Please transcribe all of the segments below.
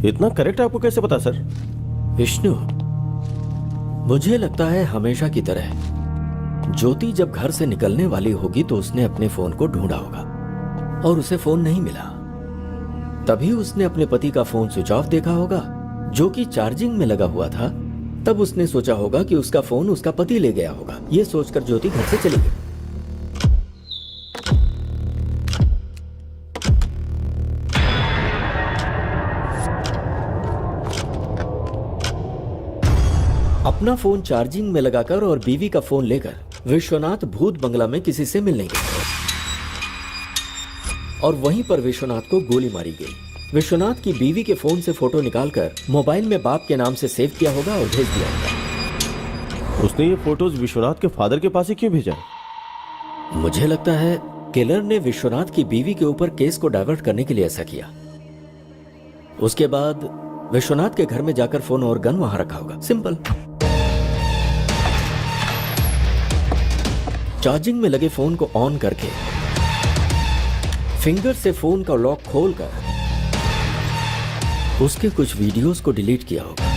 इतना करेक्ट आपको कैसे पता सर? विष्णु, मुझे लगता है हमेशा की तरह ज्योति जब घर से निकलने वाली होगी तो उसने अपने फोन को ढूंढा होगा और उसे फोन नहीं मिला। तभी उसने अपने पति का फोन स्विच ऑफ देखा होगा जो कि चार्जिंग में लगा हुआ था। तब उसने सोचा होगा कि उसका फोन उसका पति ले गया होगा। यह सोचकर ज्योति घर से चली गई। अपना फोन चार्जिंग में लगाकर और बीवी का फोन लेकर विश्वनाथ भूत बंगला में किसी से मिलने गए और वहीं पर विश्वनाथ को गोली मारी गई। विश्वनाथ की बीवी के फोन से फोटो निकालकर मोबाइल में बाप के नाम से सेव किया होगा और भेज दिया होगा। उसने ये फोटोज विश्वनाथ के फादर के पास ही क्यों भेजा? मुझे लगता है किलर ने विश्वनाथ की बीवी के ऊपर केस को डाइवर्ट करने के लिए ऐसा किया। उसके बाद विश्वनाथ के घर में जाकर फोन और गन वहां रखा होगा। सिंपल। चार्जिंग में लगे फोन को ऑन करके फिंगर से फोन का लॉक खोलकर उसके कुछ वीडियोस को डिलीट किया होगा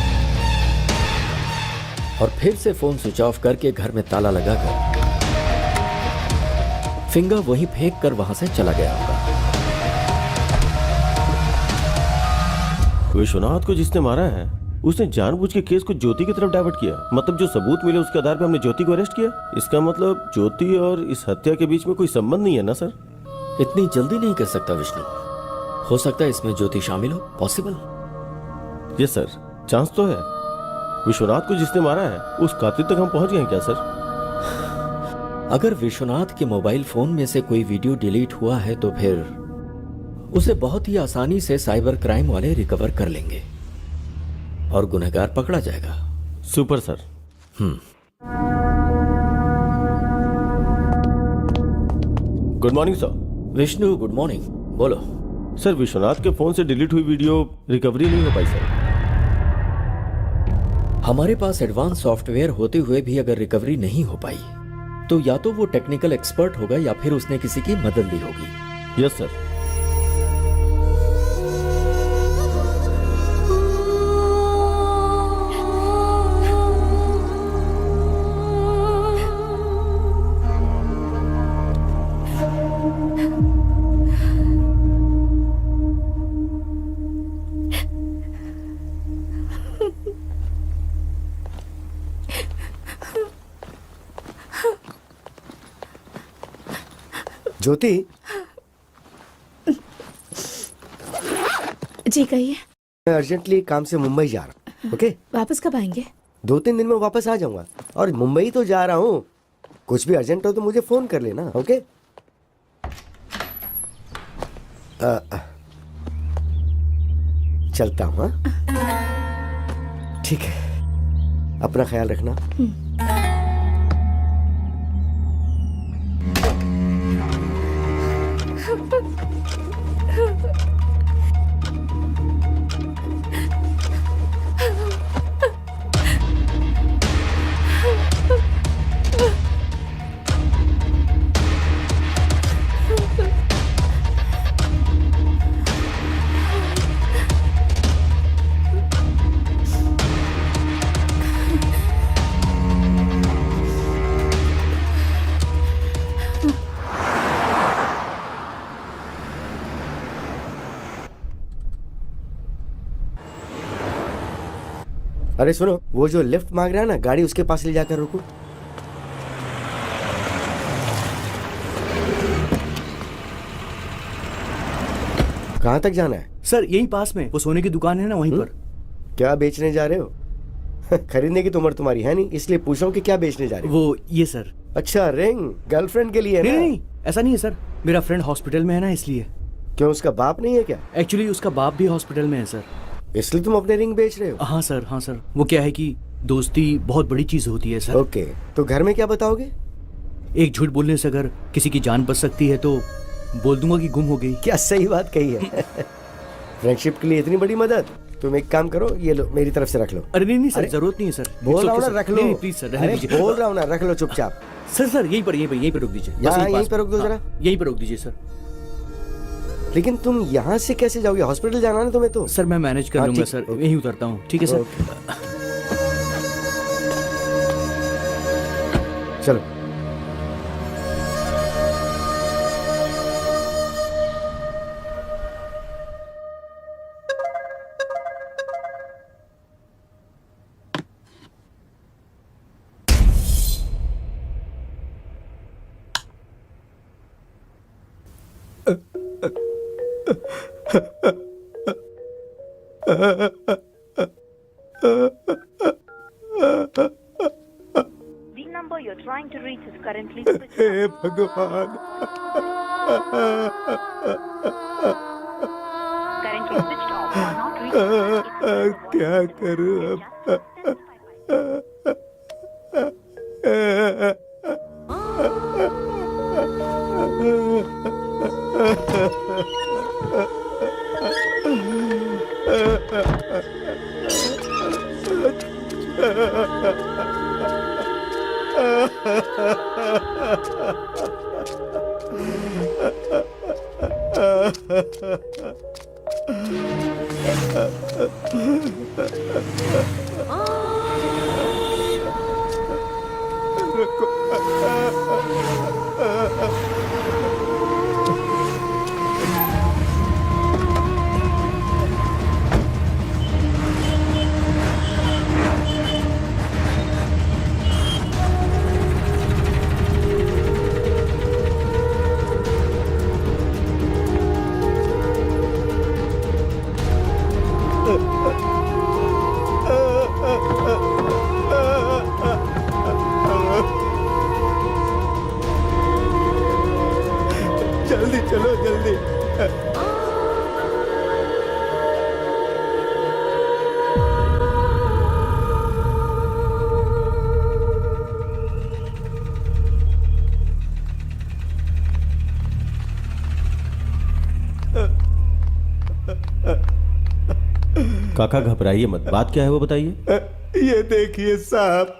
और फिर से फोन स्विच ऑफ करके घर में ताला लगाकर फिंगर वहीं फेंक कर वहां से चला गया होगा। विश्वनाथ को जिसने मारा है उसने जानबूझ के केस को ज्योति की तरफ डाइवर्ट किया। मतलब जो सबूत मिले उसके आधार पर हमने ज्योति को अरेस्ट किया। इसका मतलब ज्योति और इस हत्या के बीच में कोई संबंध नहीं है ना सर? इतनी जल्दी नहीं कर सकता विष्णु। हो सकता है इसमें ज्योति शामिल हो। पॉसिबल। यस सर, चांस तो है। विश्वनाथ को जिसने मारा है उस कातिल तक हम पहुंच गए हैं क्या सर? अगर विश्वनाथ के मोबाइल फोन में से कोई वीडियो डिलीट हुआ है तो फिर उसे बहुत ही आसानी से साइबर क्राइम वाले रिकवर कर लेंगे और गुनहगार पकड़ा जाएगा। Super sir. Good morning sir. Vishnu good morning. बोलो। सर विश्वनाथ के फोन से डिलीट हुई वीडियो रिकवरी नहीं हो पाई सर। हमारे पास एडवांस सॉफ्टवेयर होते हुए भी अगर रिकवरी नहीं हो पाई तो या तो वो टेक्निकल एक्सपर्ट होगा या फिर उसने किसी की मदद ली होगी। Yes sir. ज्योति जी कहिए। मैं अर्जेंटली काम से मुंबई जा रहा हूँ। ओके, वापस कब आएंगे? 2-3 दिन में वापस आ जाऊंगा। और मुंबई तो जा रहा हूँ, कुछ भी अर्जेंट हो तो मुझे फोन कर लेना। ओके? चलता हूँ। ठीक है, अपना ख्याल रखना। अरे सुनो, वो जो लिफ्ट मांग रहा है ना, गाड़ी उसके पास ले जाकर रुको। कहाँ तक जाना है? सर यहीं पास में वो सोने की दुकान है ना, वहीं पर। क्या बेचने जा रहे हो? खरीदने की तो उम्र तुम्हारी है नहीं, इसलिए पूछ रहा हूँ कि क्या बेचने जा रहे हो? वो ये सर। अच्छा, रिंग गर्लफ्रेंड के लिए है ना? नहीं, ऐसा नहीं है सर, मेरा फ्रेंड हॉस्पिटल में है ना, इसलिए। क्यों, उसका बाप नहीं है क्या? एक्चुअली उसका बाप भी हॉस्पिटल में है सर, इसलिए तुम अपने रिंग बेच रहे हो? हाँ सर, हाँ सर। वो क्या है कि दोस्ती बहुत बड़ी चीज होती है सर। ओके, तो घर में क्या बताओगे? एक झूठ बोलने से अगर किसी की जान बच सकती है तो बोल दूंगा कि गुम हो गई। क्या सही बात कही है। फ्रेंडशिप के लिए इतनी बड़ी मदद। तुम एक काम करो, ये लो, मेरी तरफ से रख लो। अरे नहीं सर, जरूरत नहीं है सर। बोल रहा हूँ ना, रख लो। नहीं प्लीज सर, रहने दीजिए। बोल रहा हूँ ना, रख लो चुपचाप। सर यहीं पर रोक दीजिए। यहीं पर रोक दो जरा। यहीं पर रोक दीजिए सर। लेकिन तुम यहाँ से कैसे जाओगे? हॉस्पिटल जाना है ना तुम्हें तो। सर मैं मैनेज कर हाँ, लूंगा ठीक, सर, ओके। यहीं उतरता हूँ, ठीक है सर। चलो। The number you're trying to reach is currently switched hey off. भगवान। Currently switched off or not reachable. क्या करूं अब? जल्दी चलो, जल्दी। काका घबराइए मत, बात क्या है वो बताइए। ये देखिए साहब,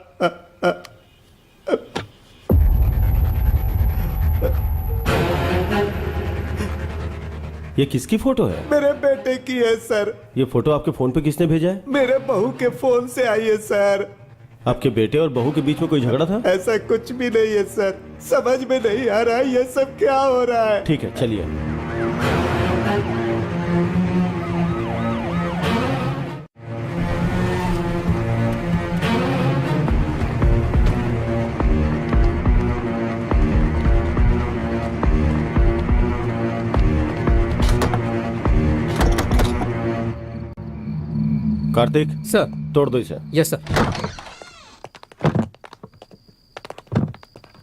ये किसकी फोटो है? मेरे बेटे की है सर। ये फोटो आपके फोन पे किसने भेजा है? मेरे बहू के फोन से आई है सर। आपके बेटे और बहू के बीच में कोई झगड़ा था? ऐसा कुछ भी नहीं है सर। समझ में नहीं आ रहा है ये सब क्या हो रहा है। ठीक है चलिए। कार्तिक सर। तोड़ दो इसे। Yes sir.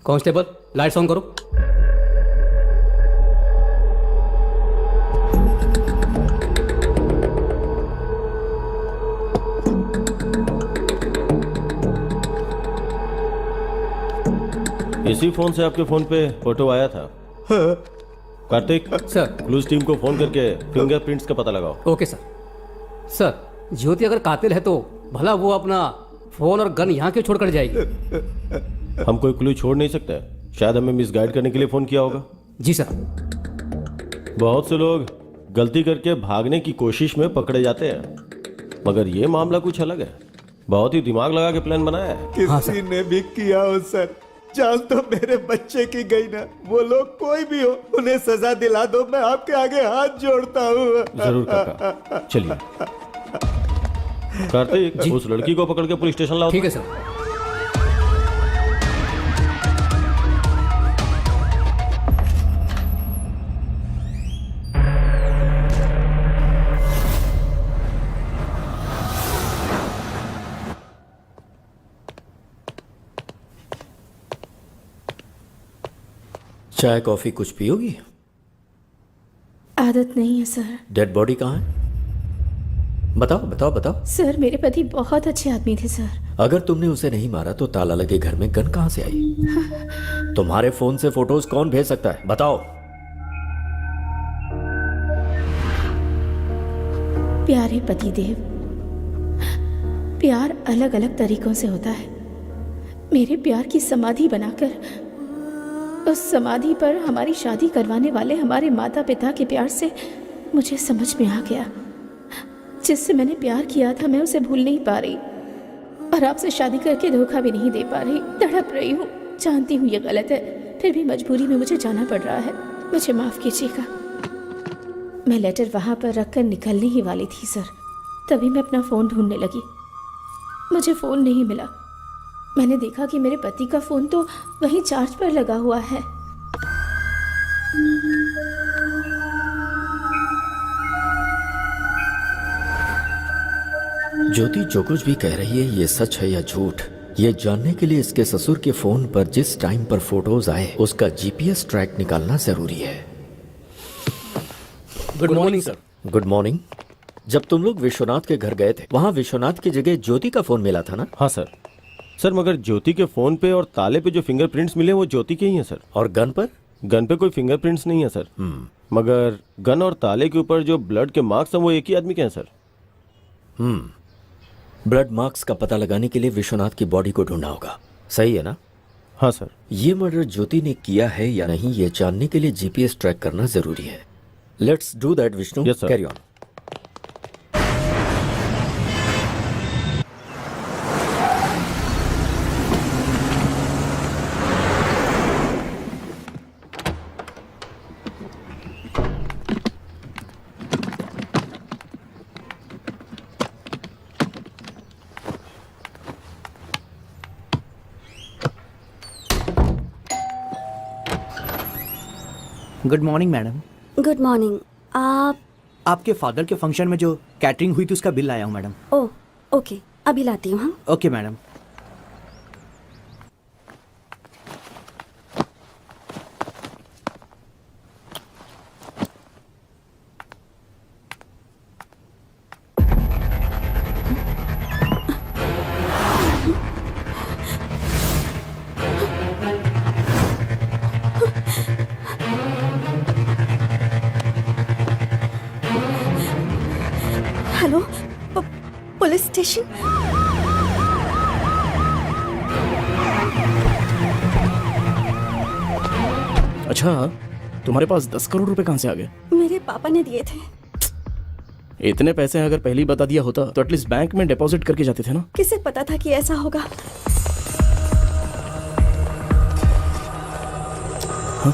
Constable lights on करो। इसी फोन से आपके फोन पे फोटो आया था। कार्तिक सर। क्लूज टीम को फोन करके फिंगरप्रिंट्स का पता लगाओ। Okay sir. सर ज्योति अगर कातिल है तो भला वो अपना फोन और गन यहाँ क्यों छोड़कर जाएगी? हम कोई क्लू छोड़ नहीं सकते, शायद हमें मिसगाइड करने के लिए फोन किया होगा। जी सर। बहुत से लोग गलती करके भागने की कोशिश में पकड़े जाते हैं, मगर ये मामला कुछ अलग है। बहुत ही दिमाग लगा के प्लान बनाया है। हाँ, किसी ने भी किया हो सर। जान तो मेरे बच्चे की गई ना। वो लोग कोई भी हो, उन्हें सजा दिला दो। मैं आपके आगे हाथ जोड़ता हूँ। जरूर काका, चलिए। कार्तिक जी। उस लड़की को पकड़ के पुलिस स्टेशन लाओ। ठीक है सर। चाय कॉफी कुछ पियोगी? आदत नहीं है सर। डेड बॉडी कहाँ है? बताओ बताओ बताओ। सर मेरे पति बहुत अच्छे आदमी थे सर। अगर तुमने उसे नहीं मारा तो ताला लगे घर में गन कहाँ से आई? तुम्हारे फोन से फोटोज कौन भेज सकता है? बताओ। प्यारे पतिदेव, प्यार अलग अलग तरीकों से होता है। मेरे प्यार की समाधि बनाकर उस समाधि पर हमारी शादी करवाने वाले हमारे माता पिता के प्यार से मुझे समझ में आ गया, जिससे मैंने प्यार किया था मैं उसे भूल नहीं पा रही, और आपसे शादी करके धोखा भी नहीं दे पा रही। तड़प रही हूँ, जानती हूँ ये गलत है, फिर भी मजबूरी में मुझे जाना पड़ रहा है। मुझे माफ़ कीजिएगा। मैं लेटर वहाँ पर रखकर निकलने ही वाली थी सर, तभी मैं अपना फ़ोन ढूंढने लगी। मुझे फ़ोन नहीं मिला। मैंने देखा कि मेरे पति का फ़ोन तो वहीं चार्ज पर लगा हुआ है। ज्योति जो कुछ भी कह रही है ये सच है या झूठ, ये जानने के लिए इसके ससुर के फोन पर जिस टाइम पर फोटोज आए उसका जीपीएस ट्रैक निकालना जरूरी है। Good morning sir. Good morning. जब तुम लोग विश्वनाथ के घर गए थे वहाँ विश्वनाथ की जगह ज्योति का फोन मिला था ना? हाँ सर। सर मगर ज्योति के फोन पे और ताले पे जो फिंगरप्रिंट्स मिले वो ज्योति के ही हैं सर। और गन पर? गन पे कोई फिंगरप्रिंट्स नहीं है सर। मगर गन और ताले के ऊपर जो ब्लड के मार्क्स हैं वो एक ही आदमी के हैं सर। ब्लड मार्क्स का पता लगाने के लिए विश्वनाथ की बॉडी को ढूंढना होगा, सही है ना? हाँ सर। ये मर्डर ज्योति ने किया है या नहीं ये जानने के लिए जीपीएस ट्रैक करना जरूरी है। Let's do that Vishnu. Yes, sir. Carry on. Good morning madam. Good morning. आप? आपके फादर के फंक्शन में जो कैटरिंग हुई थी उसका बिल लाया हूँ मैडम। ओह ओके, अभी लाती हूँ। हाँ okay madam. Hello, police station? अच्छा, तुम्हारे पास 10 करोड़ रुपए कहाँ से आ गए? मेरे पापा ने दिए थे। इतने पैसे अगर पहले ही बता दिया होता तो एटलीस्ट बैंक में डिपॉजिट करके जाते थे ना। किसे पता था कि ऐसा होगा? हाँ?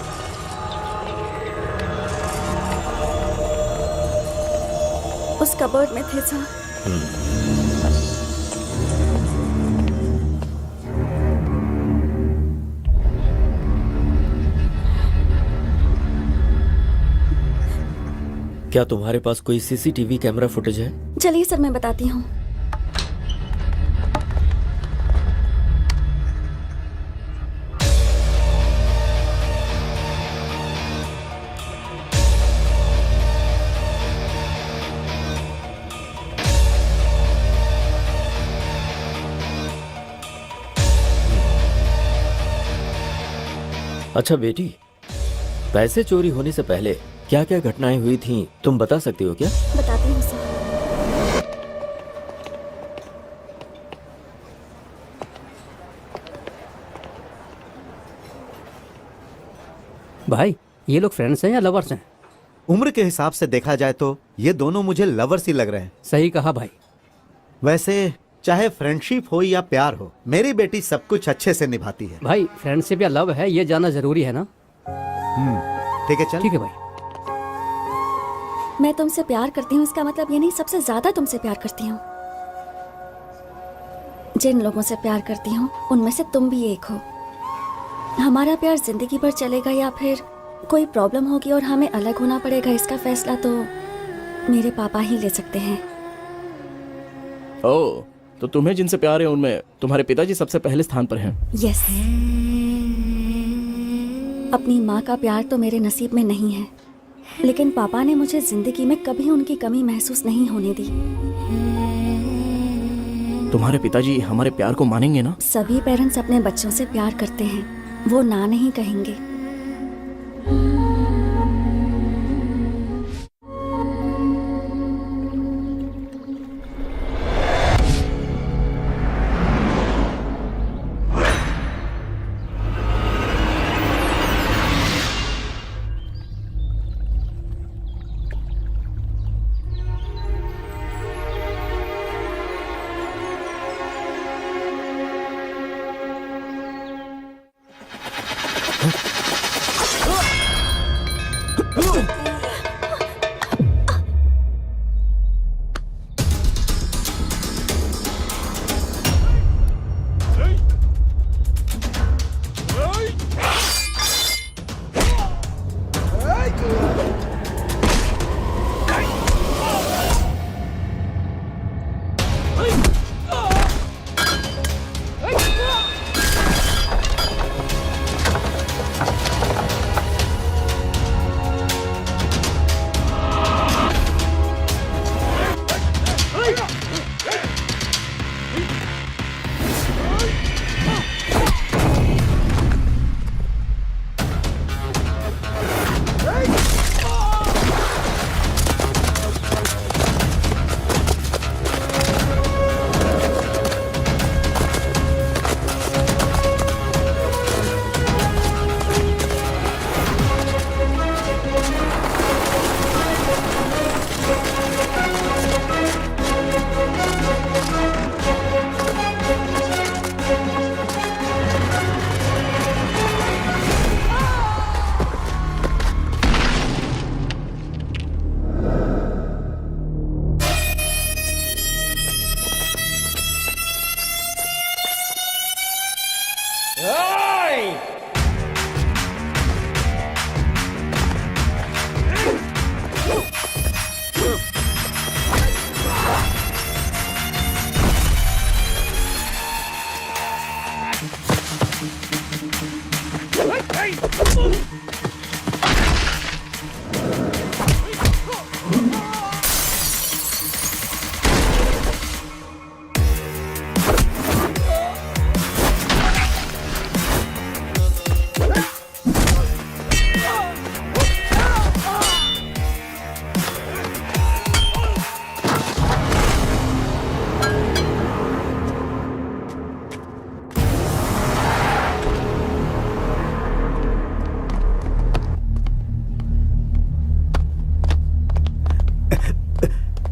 उस कबर्ड में थे सर। क्या तुम्हारे पास कोई सीसीटीवी कैमरा फुटेज है? चलिए सर, मैं बताती हूँ। अच्छा बेटी, पैसे चोरी होने से पहले क्या क्या घटनाएं हुई थी तुम बता सकती हो क्या? बताती हूँ सर। भाई ये लोग फ्रेंड्स हैं या लवर्स हैं? उम्र के हिसाब से देखा जाए तो ये दोनों मुझे लवर्स ही लग रहे हैं। सही कहा भाई। वैसे चाहे फ्रेंडशिप हो या प्यार हो, मेरी बेटी सब कुछ अच्छे से निभाती है। भाई फ्रेंडशिप या लव है ये जानना जरूरी है ना? ठीक है, चल। ठीक है भाई। मैं तुमसे प्यार करती हूँ इसका मतलब ये नहीं सबसे ज्यादा तुमसे प्यार करती हूँ। जिन लोगों से प्यार करती हूँ उनमें से तुम भी एक हो। हमारा प्यार जिंदगी भर चलेगा या फिर कोई प्रॉब्लम होगी और हमें अलग होना पड़ेगा, इसका फैसला तो मेरे पापा ही ले सकते हैं। ओह, तो तुम्हें जिनसे प्यार है उनमें तुम्हारे पिताजी सबसे पहले स्थान पर हैं। यस। अपनी माँ का प्यार तो मेरे नसीब में नहीं है, लेकिन पापा ने मुझे जिंदगी में कभी उनकी कमी महसूस नहीं होने दी। तुम्हारे पिताजी हमारे प्यार को मानेंगे ना? सभी पेरेंट्स अपने बच्चों से प्यार करते हैं, वो ना नहीं कहेंगे।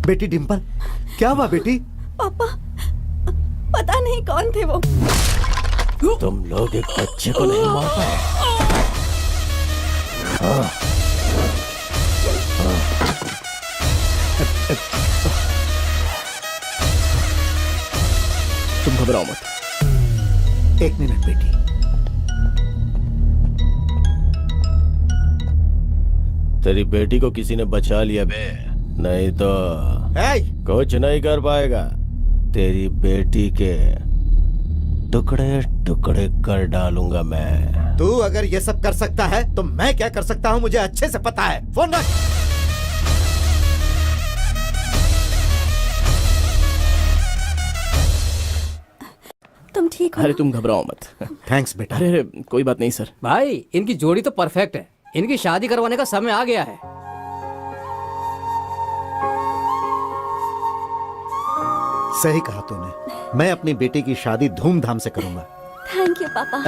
बेटी डिम्पल, क्या हुआ बेटी? पापा, पता नहीं कौन थे वो। तुम लोग एक बच्चे को नहीं मार पाए। तुम घबराओ मत। एक मिनट बेटी। तेरी बेटी को किसी ने बचा लिया बे, नहीं तो कुछ नहीं कर पाएगा। तेरी बेटी के टुकड़े टुकड़े कर डालूंगा मैं। तू अगर ये सब कर सकता है तो मैं क्या कर सकता हूँ मुझे अच्छे से पता है। फोन रख। तुम ठीक हो? अरे तुम घबराओ मत। थैंक्स बेटा। अरे अरे कोई बात नहीं सर। भाई इनकी जोड़ी तो परफेक्ट है, इनकी शादी करवाने का समय आ गया है। सही कहा तूने। मैं अपनी बेटी की शादी धूमधाम से करूंगा। थैंक यू पापा।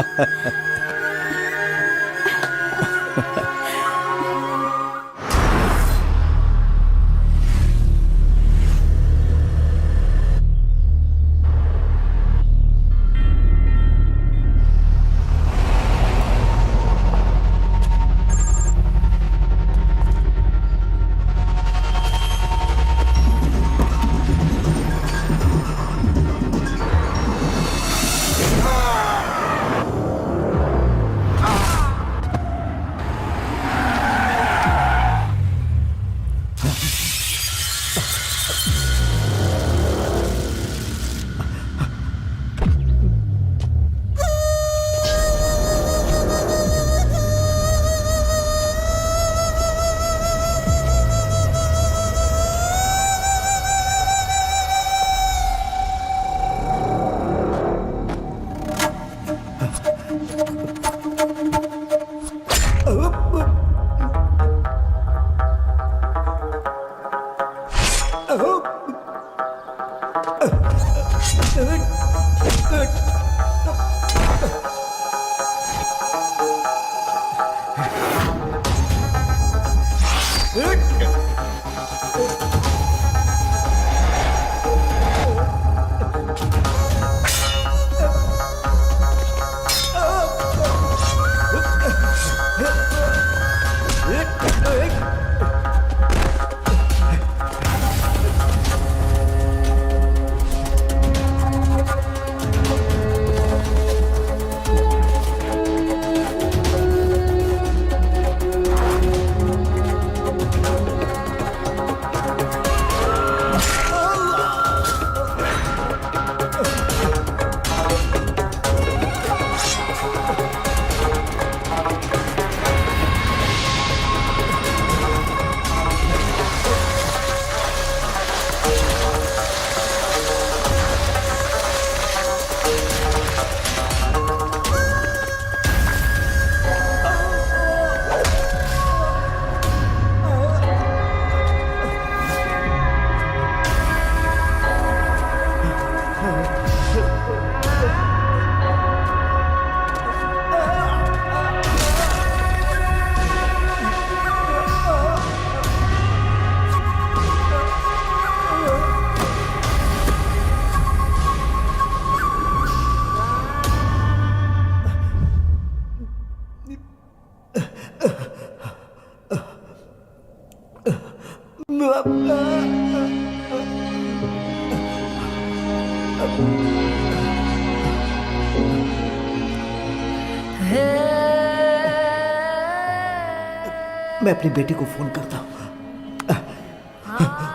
मैं अपनी बेटी को फोन करता हूँ,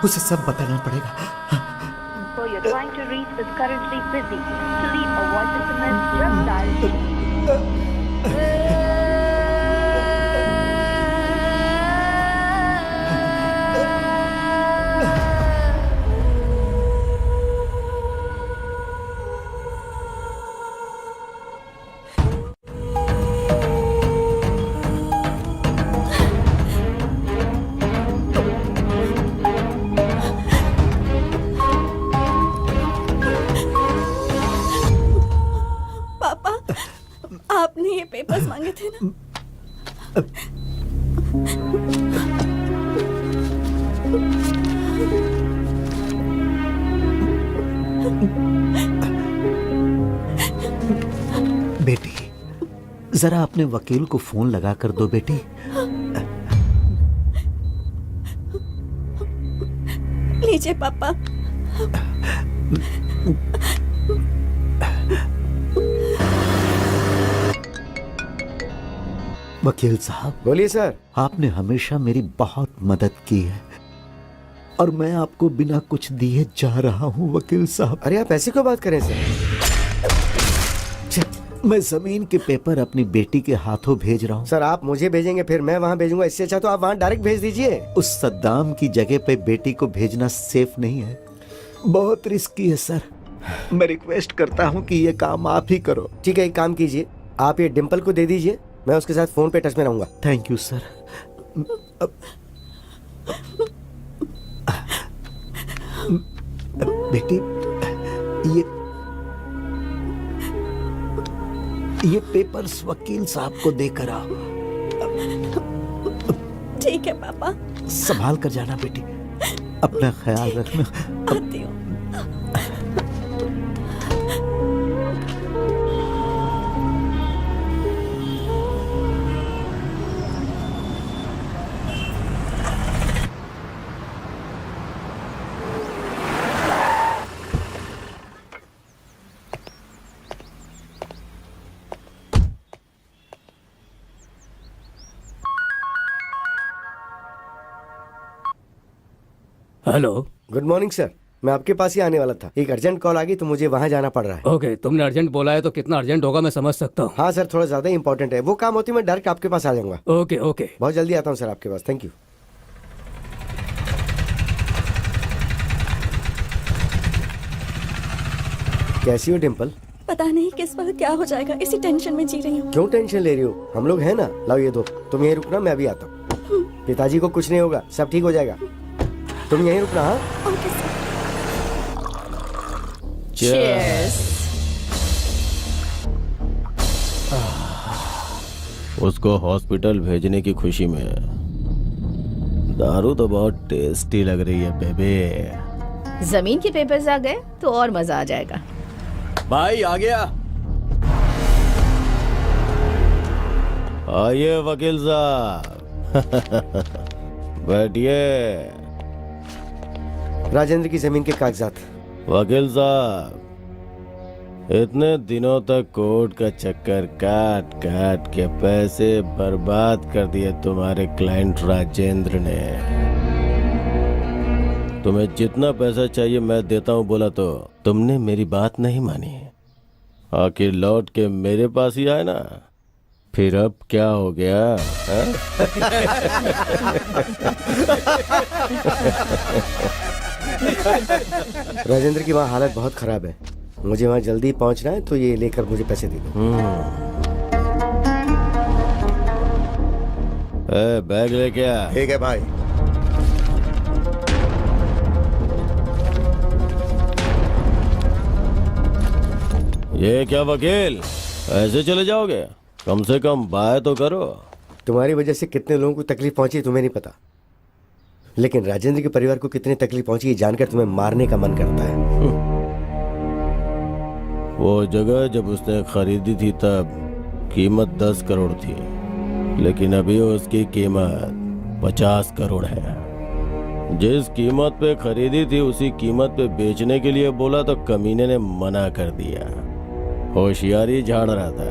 उसे सब बताना पड़ेगा। So you're trying to reach is currently busy. To leave a voice SMS, just dial 2. पापा, आपने ये पेपर्स मांगे थे ना? बेटी, जरा अपने वकील को फोन लगा कर दो बेटी। लीजिए पापा। वकील साहब, बोलिए सर। आपने हमेशा मेरी बहुत मदद की है और मैं आपको बिना कुछ दिए जा रहा हूँ वकील साहब। अरे आप ऐसी क्यों बात करें सर? मैं जमीन के पेपर अपनी बेटी के हाथों भेज रहा हूँ। सर आप मुझे भेजेंगे फिर मैं वहाँ भेजूंगा, इससे अच्छा तो आप वहाँ डायरेक्ट भेज दीजिए। उस सद्दाम की जगह पे बेटी को भेजना सेफ नहीं है, बहुत रिस्की है सर। मैं रिक्वेस्ट करता हूँ कि ये काम आप ही करो। ठीक है, एक काम कीजिए, आप ये डिम्पल को दे दीजिए, मैं उसके साथ फोन पे टच में रहूंगा। Thank you sir. बेटी, ये पेपर्स वकील साहब को देकर आओ। ठीक है पापा। संभाल कर जाना बेटी, अपना ख्याल रखना। आती हूँ। हेलो। गुड मॉर्निंग सर, मैं आपके पास ही आने वाला था, एक अर्जेंट कॉल आ गई तो मुझे वहाँ जाना पड़ रहा है। ओके, तुमने अर्जेंट बोला है तो कितना अर्जेंट होगा मैं समझ सकता हूँ। हाँ सर, थोड़ा ज्यादा इंपॉर्टेंट है, वो काम होती मैं डायरेक्ट आपके पास आ जाऊंगा। ओके ओके, बहुत जल्दी आता हूँ सर आपके पास। Thank you. कैसी हो डिम्पल? पता नहीं किस वक्त क्या हो जाएगा, इसी टेंशन में जी रही हूँ। क्यों टेंशन ले रही हो, हम लोग हैं ना। लाओ ये दो, तुम यहीं रुकना, मैं अभी आता हूँ। पिताजी को कुछ नहीं होगा, सब ठीक हो जाएगा, तुम यहीं रुकना। हाँ ओके सर। Cheers. उसको हॉस्पिटल भेजने की खुशी में दारू तो बहुत टेस्टी लग रही है बेबे। जमीन के पेपर्स आ गए तो और मजा आ जाएगा। भाई आ गया। आइए वकील साहब। बैठिए। राजेंद्र की जमीन के कागजात। वकील साहब, इतने दिनों तक कोर्ट का चक्कर काट काट के पैसे बर्बाद कर दिए तुम्हारे क्लाइंट राजेंद्र ने। तुम्हें जितना पैसा चाहिए मैं देता हूँ बोला तो तुमने मेरी बात नहीं मानी, आखिर लौट के मेरे पास ही आए ना। फिर अब क्या हो गया? राजेंद्र की वहाँ हालत बहुत खराब है, मुझे वहाँ जल्दी पहुँचना है, तो ये लेकर मुझे पैसे दे दो। बैग लेके आ। ठीक है भाई। ये क्या वकील, ऐसे चले जाओगे? कम से कम बाय तो करो। तुम्हारी वजह से कितने लोगों को तकलीफ पहुंची तुम्हें नहीं पता, लेकिन राजेंद्र के परिवार को कितनी तकलीफ पहुंची ये जानकर तुम्हें मारने का मन करता है। वो जगह जब उसने खरीदी थी तब कीमत 10 करोड़ थी, लेकिन अभी उसकी कीमत 50 करोड़ है। जिस कीमत पे खरीदी थी उसी कीमत पे बेचने के लिए बोला तो कमीने ने मना कर दिया। होशियारी झाड़ रहा था।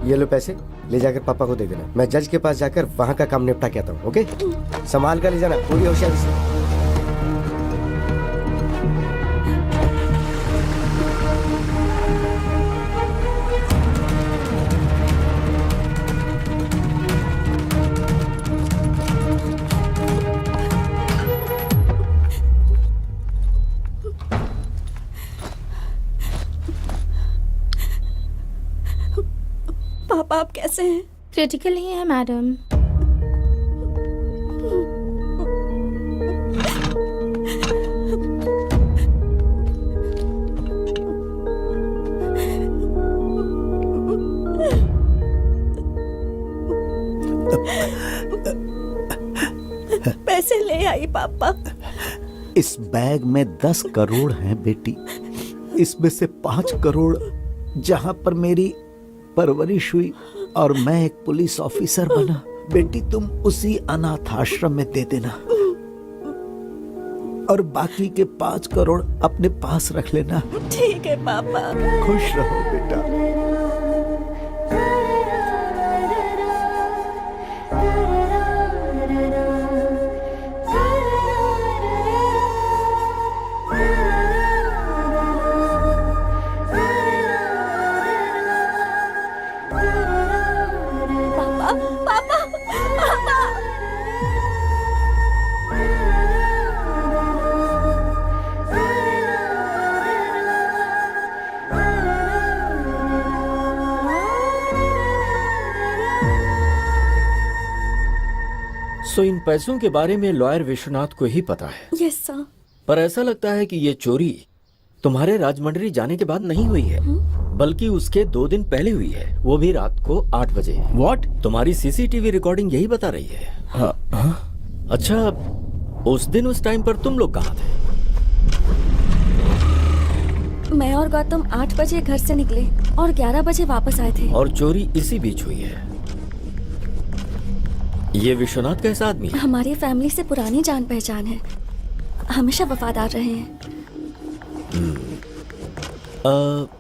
ये लो पैसे, ले जाकर पापा को दे देना। मैं जज के पास जाकर वहाँ का काम निपटा के आता हूँ। ओके, संभाल कर ले जाना पूरी होशियारी से। पापा आप कैसे हैं? क्रिटिकल ही है मैडम। पैसे ले आई पापा। इस बैग में 10 करोड़ हैं बेटी। इसमें से 5 करोड़ जहां पर मेरी परवरिश हुई और मैं एक पुलिस ऑफिसर बना, बेटी तुम उसी अनाथ आश्रम में दे देना और बाकी के 5 करोड़ अपने पास रख लेना। ठीक है पापा। खुश रहो बेटा। सो इन पैसों के बारे में लॉयर विश्वनाथ को ही पता है। Yes sir. पर ऐसा लगता है कि ये चोरी तुम्हारे राजमंड्री जाने के बाद नहीं हुई है, बल्कि उसके 2 दिन पहले हुई है, वो भी रात को 8 बजे। व्हाट? तुम्हारी सीसीटीवी रिकॉर्डिंग यही बता रही है। अच्छा, उस दिन उस टाइम पर तुम लोग कहाँ थे? मैं और गौतम 8 बजे घर से निकले और 11 बजे वापस आए थे। और चोरी इसी बीच हुई है। ये विश्वनाथ कैसा आदमी है? हमारी फैमिली से पुरानी जान पहचान है, हमेशा वफादार रहे हैं।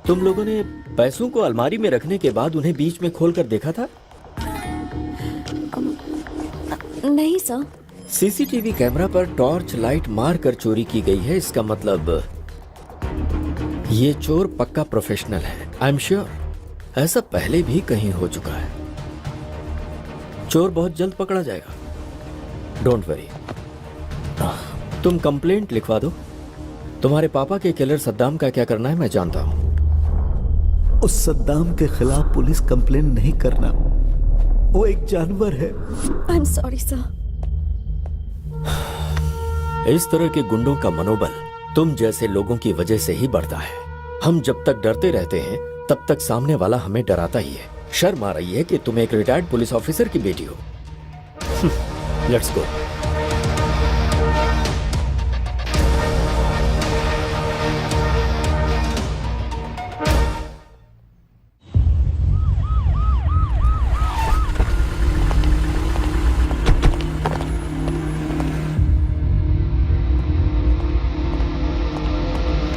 तुम लोगों ने पैसों को अलमारी में रखने के बाद उन्हें बीच में खोलकर देखा था? नहीं सर। सीसीटीवी कैमरा पर टॉर्च लाइट मार कर चोरी की गई है, इसका मतलब ये चोर पक्का प्रोफेशनल है। आई एम श्योर ऐसा पहले भी कहीं हो चुका है। चोर बहुत जल्द पकड़ा जाएगा, डोंट वरी। तुम कंप्लेंट लिखवा दो। तुम्हारे पापा के किलर सद्दाम का क्या करना है मैं जानता हूं। उस सद्दाम के खिलाफ पुलिस कंप्लेन नहीं करना, वो एक जानवर है। I am sorry sir. इस तरह के गुंडों का मनोबल तुम जैसे लोगों की वजह से ही बढ़ता है। हम जब तक डरते रहते हैं तब तक सामने वाला हमें डराता ही है। शर्म आ रही है कि तुम एक रिटायर्ड पुलिस ऑफिसर की बेटी हो। Let's go.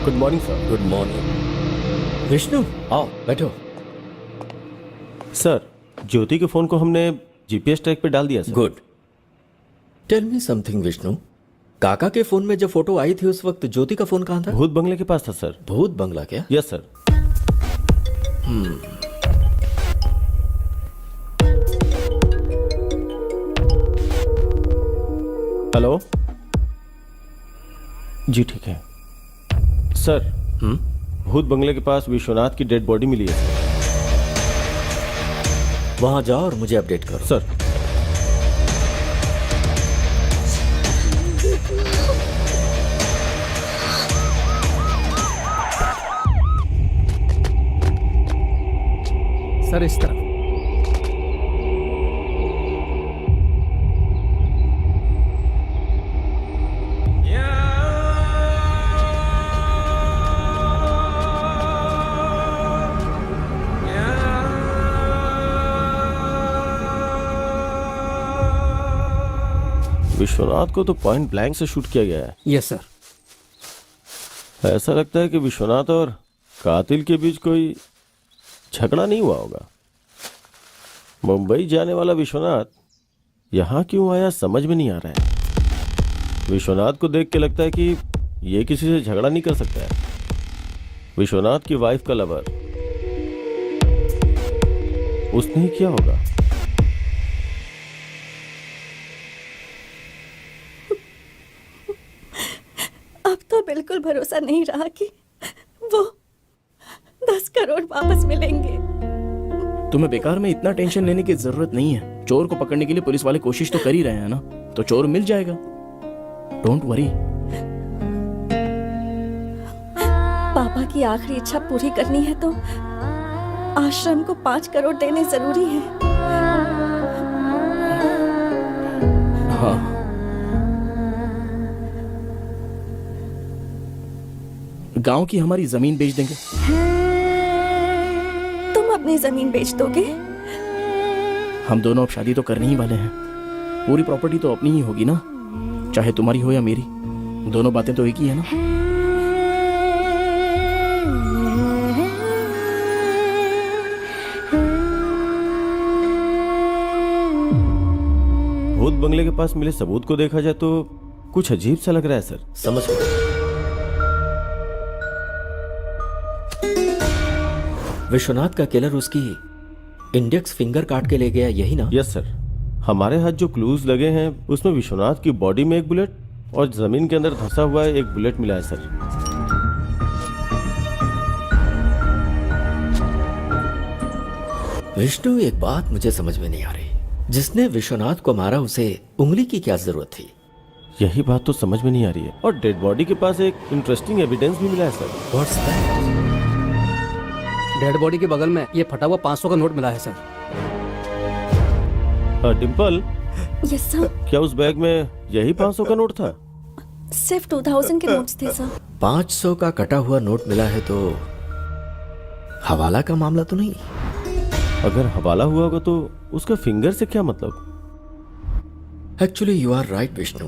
Good morning sir. Good morning. Vishnu आओ बैठो। सर, ज्योति के फोन को हमने जीपीएस ट्रैक पे डाल दिया sir. Good. Tell me something Vishnu, काका के फोन में जब फोटो आई थी उस वक्त ज्योति का फोन कहाँ था? भूत बंगले के पास था सर। भूत बंगला क्या? Yes sir. हेलो जी, ठीक है सर। भूत बंगले के पास विश्वनाथ की डेड बॉडी मिली है सर। वहां जाओ और मुझे अपडेट करो। सर। सर इस तरफ। विश्वनाथ को तो पॉइंट ब्लैंक से शूट किया गया है। Yes sir. ऐसा लगता है कि विश्वनाथ और कातिल के बीच कोई झगड़ा नहीं हुआ होगा। मुंबई जाने वाला विश्वनाथ यहाँ क्यों आया समझ में नहीं आ रहा है। विश्वनाथ को देख के लगता है कि ये किसी से झगड़ा नहीं कर सकता है। विश्वनाथ की वाइफ का लवर, उसने ही किया होगा। अब तो बिल्कुल भरोसा नहीं रहा कि वो 10 करोड़ वापस मिलेंगे। तुम्हें बेकार में इतना टेंशन लेने की जरूरत नहीं है। चोर को पकड़ने के लिए पुलिस वाले कोशिश तो कर ही रहे हैं ना, तो चोर मिल जाएगा। Don't worry. पापा की आखिरी इच्छा पूरी करनी है तो आश्रम को 5 करोड़ देने जरूरी है। हाँ, गांव की हमारी जमीन बेच देंगे। तुम अपनी जमीन बेच दोगे? हम दोनों अब शादी तो करने ही वाले हैं। पूरी प्रॉपर्टी तो अपनी ही होगी ना, चाहे तुम्हारी हो या मेरी। दोनों बातें तो एक ही है ना। भूत बंगले के पास मिले सबूत को देखा जाए तो कुछ अजीब सा लग रहा है सर। समझ गए। विश्वनाथ का किलर उसकी इंडेक्स फिंगर काट के ले गया, यही ना? Yes sir. हमारे हाथ जो क्लूज लगे हैं उसमें विश्वनाथ की बॉडी में एक बुलेट और जमीन के अंदर धंसा हुआ एक बुलेट मिला है सर। विष्णु, एक बात मुझे समझ में नहीं आ रही। जिसने विश्वनाथ को मारा उसे उंगली की क्या जरूरत थी? यही बात तो समझ में नहीं आ रही है। और डेड बॉडी के पास एक इंटरेस्टिंग एविडेंस भी मिला है sir. What's that? Dead body के बगल में ये फटा हुआ 500 का नोट मिला है सर। Dimple, yes sir. क्या उस बैग में यही 500 का नोट था? सिर्फ 2000 के नोट्स थे सर। 500 का कटा हुआ नोट मिला है तो हवाला का मामला तो नहीं? अगर हवाला हुआ होगा तो उसका फिंगर से क्या मतलब? Actually you are right Vishnu,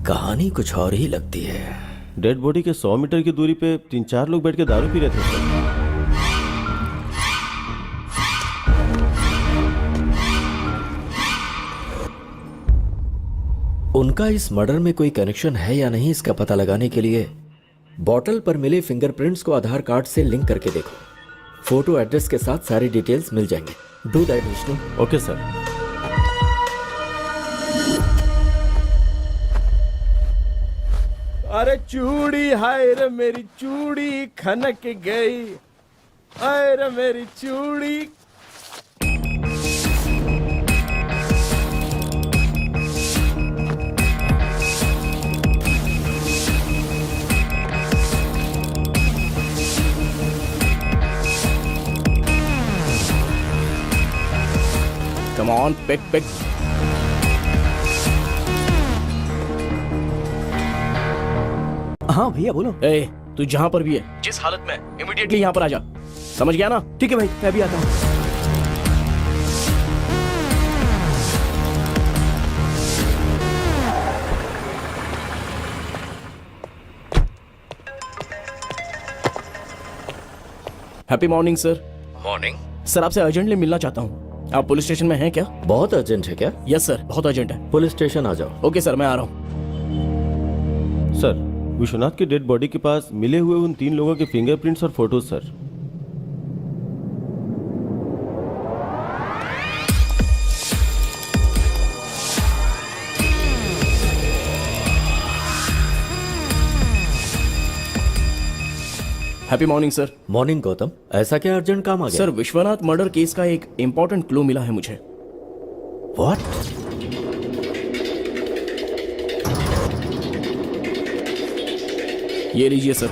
कहानी कुछ और ही लगती है। डेड बॉडी के 100 मीटर की दूरी पे 3-4 लोग बैठ के दारू पी रहे थे सर। उनका इस मर्डर में कोई कनेक्शन है या नहीं, इसका पता लगाने के लिए बॉटल पर मिले फिंगरप्रिंट्स को आधार कार्ड से लिंक करके देखो। फोटो एड्रेस के साथ सारी डिटेल्स मिल जाएंगे। Do that Vishnu. Okay sir. अरे चूड़ी, हाय रे मेरी चूड़ी खनक गई, हाय रे मेरी चूड़ी। Come on, pick pick. हाँ भैया बोलो। ए, तू जहां पर भी है, जिस हालत में, इमीडिएटली यहाँ पर आ जा। समझ गया ना? ठीक है भाई, मैं भी आता हूँ। Happy morning sir. Morning. Sir, आपसे अर्जेंटली मिलना चाहता हूँ। आप पुलिस स्टेशन में हैं क्या? बहुत अर्जेंट है क्या? यस सर, बहुत अर्जेंट है। पुलिस स्टेशन आ जाओ। ओके सर, मैं आ रहा हूँ। सर, विश्वनाथ की डेड बॉडी के पास मिले हुए उन 3 लोगों के फिंगरप्रिंट्स और photos sir. Happy morning sir. Morning Gautam, ऐसा क्या अर्जेंट काम आ गया? सर, विश्वनाथ मर्डर केस का एक इंपॉर्टेंट क्लू मिला है मुझे। व्हाट? ये लीजिए सर,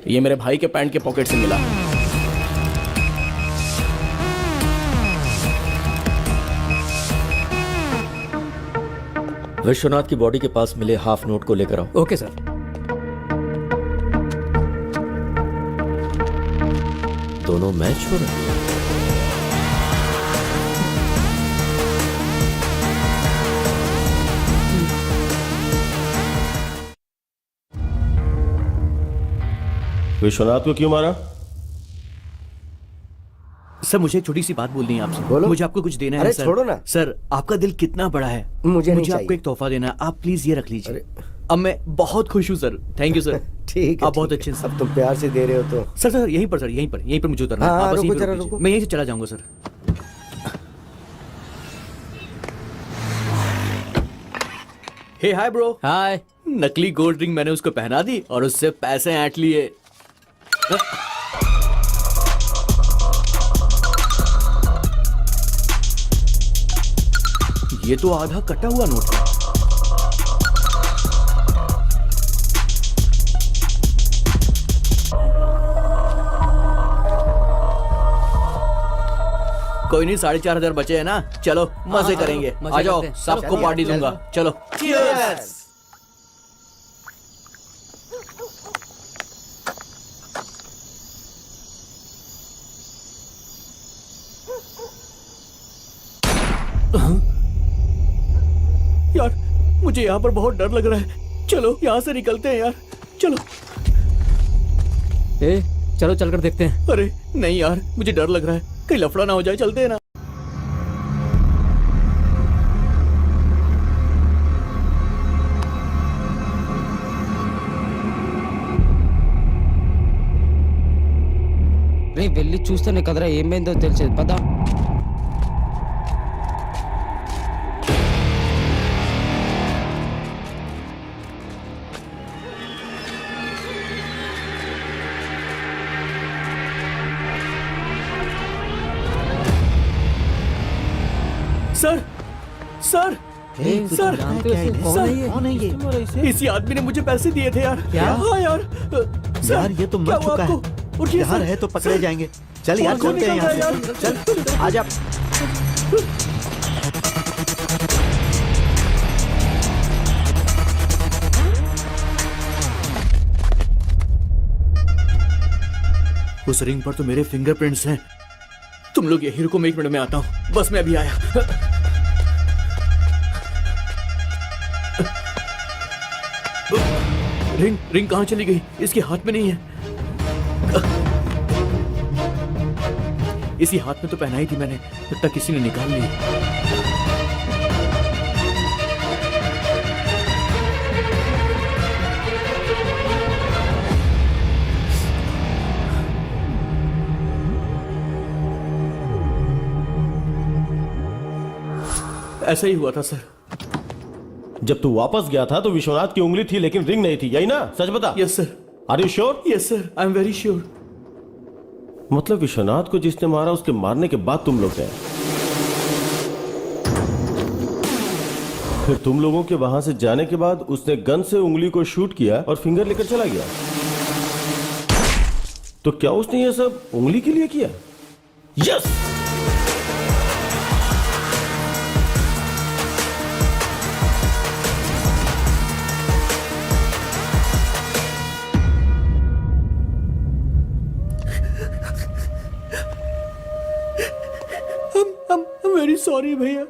ये मेरे भाई के पैंट के पॉकेट से मिला। विश्वनाथ की बॉडी के पास मिले हाफ नोट को लेकर आओ। Okay sir. दोनों मैच हो रहे हैं। विश्वनाथ को क्यों मारा? सर मुझे एक छोटी सी बात बोलनी है आपसे। बोलो। मुझे आपको कुछ देना है अरे सर। छोड़ो ना। सर आपका दिल कितना बड़ा है। मुझे नहीं आपको चाहिए। एक तोहफा देना है, आप प्लीज ये रख लीजिए। अरे। अब मैं बहुत खुश हूँ सर। Thank you sir. ठीक है, आप बहुत ठीक अच्छे है। हैं अब तुम प्यार से दे रहे हो तो सर। सर यहीं पर, सर यहीं पर मुझे उतरना है। हाँ, आप बस रुको यहीं पर जरा, रुक लीजिए। रुको। मैं यहीं से चला जाऊंगा सर। हे हाय ब्रो। हाय। नकली गोल्ड रिंग मैंने उसको पहना दी और उससे पैसे ऐंठ लिए। ये तो आधा कटा हुआ नोट है। कोई नहीं, 4,500 बचे हैं ना। चलो मजे करेंगे। मजे आ जाओ, करते हैं। सबको चलो, पार्टी चलो। दूंगा। चलो Cheers! यार मुझे यहाँ पर बहुत डर लग रहा है। चलो यहाँ से निकलते हैं यार। चलो। चलो चलकर देखते हैं। अरे नहीं यार, मुझे डर लग रहा है, कहीं लफड़ा ना हो जाए। चलते हैं ना। వెళ్ళి చూస్తేనే కదరా ఏమైందో తెలిసేది పద. सर सर सर कौन है ये? इसी आदमी ने मुझे पैसे दिए थे यार। क्या? हाँ यार। सर, यार ये तो क्या मर हुआ चुका आपको? है। उठिए यहाँ सर। रहे तो पकड़े जाएंगे। चल यार, कौन चलते हैं निकल रहा यहाँ है से। चल आजा। उस रिंग पर तो मेरे फिंगरप्रिंट्स हैं। तुम लोग यही रुको, मैं 1 मिनट में आता हूँ। बस मैं अभी आया। रिंग कहाँ चली गई? इसके हाथ में नहीं है। इसी हाथ में तो पहनाई थी मैंने, तब तक किसी ने निकाल ली। ऐसा ही हुआ था सर। जब तू वापस गया था तो विश्वनाथ की उंगली थी लेकिन रिंग नहीं थी, यही ना? सच बता। Yes sir. Are you sure? Yes sir, I am very sure. मतलब विश्वनाथ को जिसने मारा उसके मारने के बाद तुम लोग गए, फिर तुम लोगों के वहां से जाने के बाद उसने गन से उंगली को शूट किया और फिंगर लेकर चला गया। तो क्या उसने ये सब उंगली के लिए किया? यस। I'm very sorry भैया।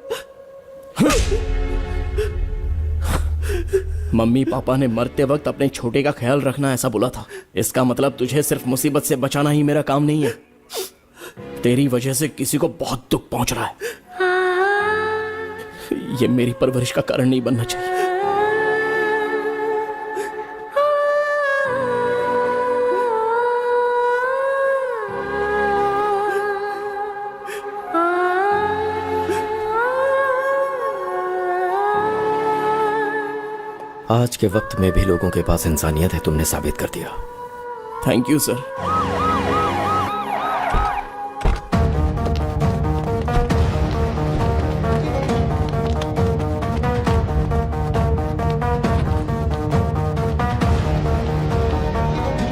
मम्मी पापा ने मरते वक्त अपने छोटे का ख्याल रखना ऐसा बोला था। इसका मतलब तुझे सिर्फ मुसीबत से बचाना ही मेरा काम नहीं है। तेरी वजह से किसी को बहुत दुख पहुंच रहा है। ये मेरी परवरिश का कारण नहीं बनना चाहिए। आज के वक्त में भी लोगों के पास इंसानियत है, तुमने साबित कर दिया। Thank you sir.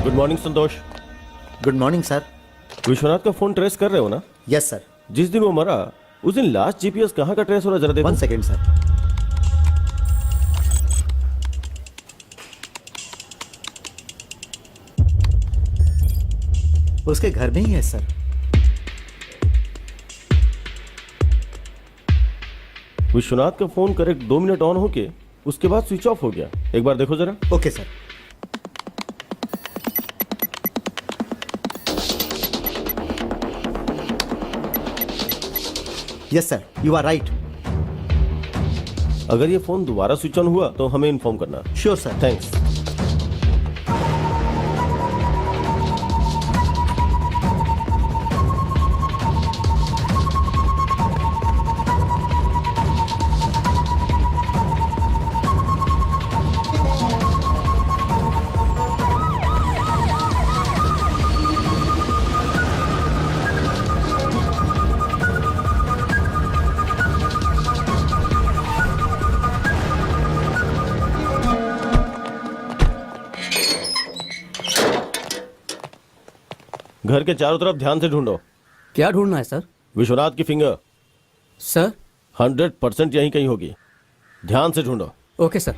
Good morning Santosh. Good morning sir. Vishwanath का फोन ट्रेस कर रहे हो ना? Yes sir. जिस दिन वो मरा उस दिन लास्ट जीपीएस कहाँ का ट्रेस हो रहा, जरा देखो। 1 सेकेंड सर। उसके घर में ही है सर। विश्वनाथ का फोन करेक्ट 2 मिनट ऑन होके उसके बाद स्विच ऑफ हो गया। एक बार देखो जरा। Okay sir. Yes sir, you are right. अगर ये फोन दोबारा स्विच ऑन हुआ तो हमें इन्फॉर्म करना। Sure sir. थैंक्स। घर के चारों तरफ ध्यान से ढूंढो। क्या ढूंढना है सर? विश्वनाथ की फिंगर सर 100% यहीं कहीं होगी। ध्यान से ढूंढो। Okay sir.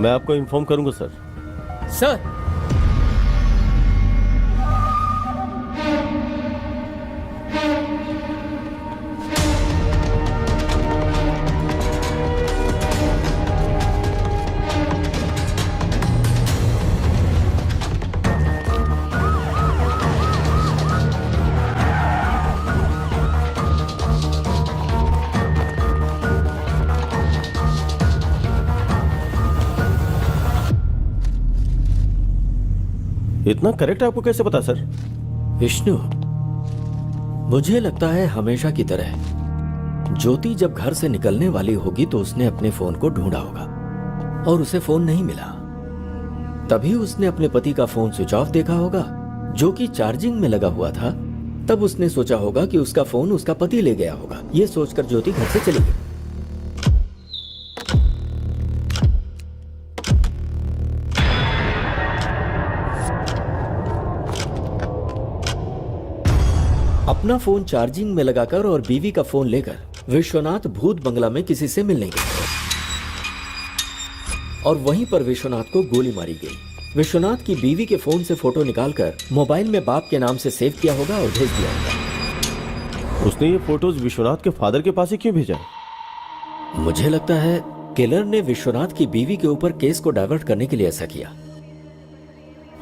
मैं आपको इन्फॉर्म करूंगा सर। सर इतना करेक्ट आपको कैसे पता सर? विष्णु, मुझे लगता है हमेशा की तरह ज्योति जब घर से निकलने वाली होगी तो उसने अपने फोन को ढूंढा होगा और उसे फोन नहीं मिला। तभी उसने अपने पति का फोन स्विच ऑफ देखा होगा जो कि चार्जिंग में लगा हुआ था। तब उसने सोचा होगा कि उसका फोन उसका पति ले गया होगा। यह सोचकर ज्योति घर से चली गई। अपना फोन चार्जिंग में लगाकर और बीवी का फोन लेकर विश्वनाथ भूत बंगला में किसी से मिलने गए और वहीं पर विश्वनाथ को गोली मारी गई। विश्वनाथ की बीवी के फोन से फोटो निकालकर मोबाइल में बाप के नाम से सेव किया होगा और भेज दिया होगा। उसने ये फोटोज विश्वनाथ के फादर के पास ही क्यों भेजा? मुझे लगता है किलर ने विश्वनाथ की बीवी के ऊपर केस को डाइवर्ट करने के लिए ऐसा किया।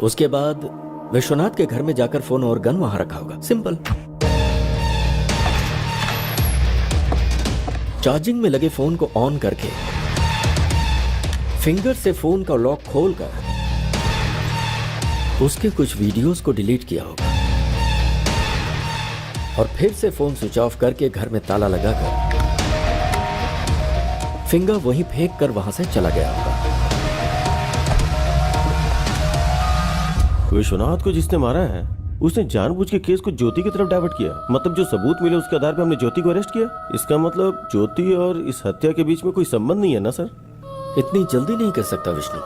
उसके बाद विश्वनाथ के घर में जाकर फोन और गन वहां रखा होगा। सिंपल। चार्जिंग में लगे फोन को ऑन करके फिंगर से फोन का लॉक खोलकर उसके कुछ वीडियोस को डिलीट किया होगा और फिर से फोन स्विच ऑफ करके घर में ताला लगाकर फिंगर वहीं फेंक कर वहां से चला गया होगा। विश्वनाथ को जिसने मारा है उसने जानबूझ के केस को ज्योति की तरफ डाइवर्ट किया। मतलब जो सबूत मिले उसके आधार पर हमने ज्योति को अरेस्ट किया। इसका मतलब ज्योति और इस हत्या के बीच में कोई संबंध नहीं है ना सर? इतनी जल्दी नहीं कर सकता विष्णु।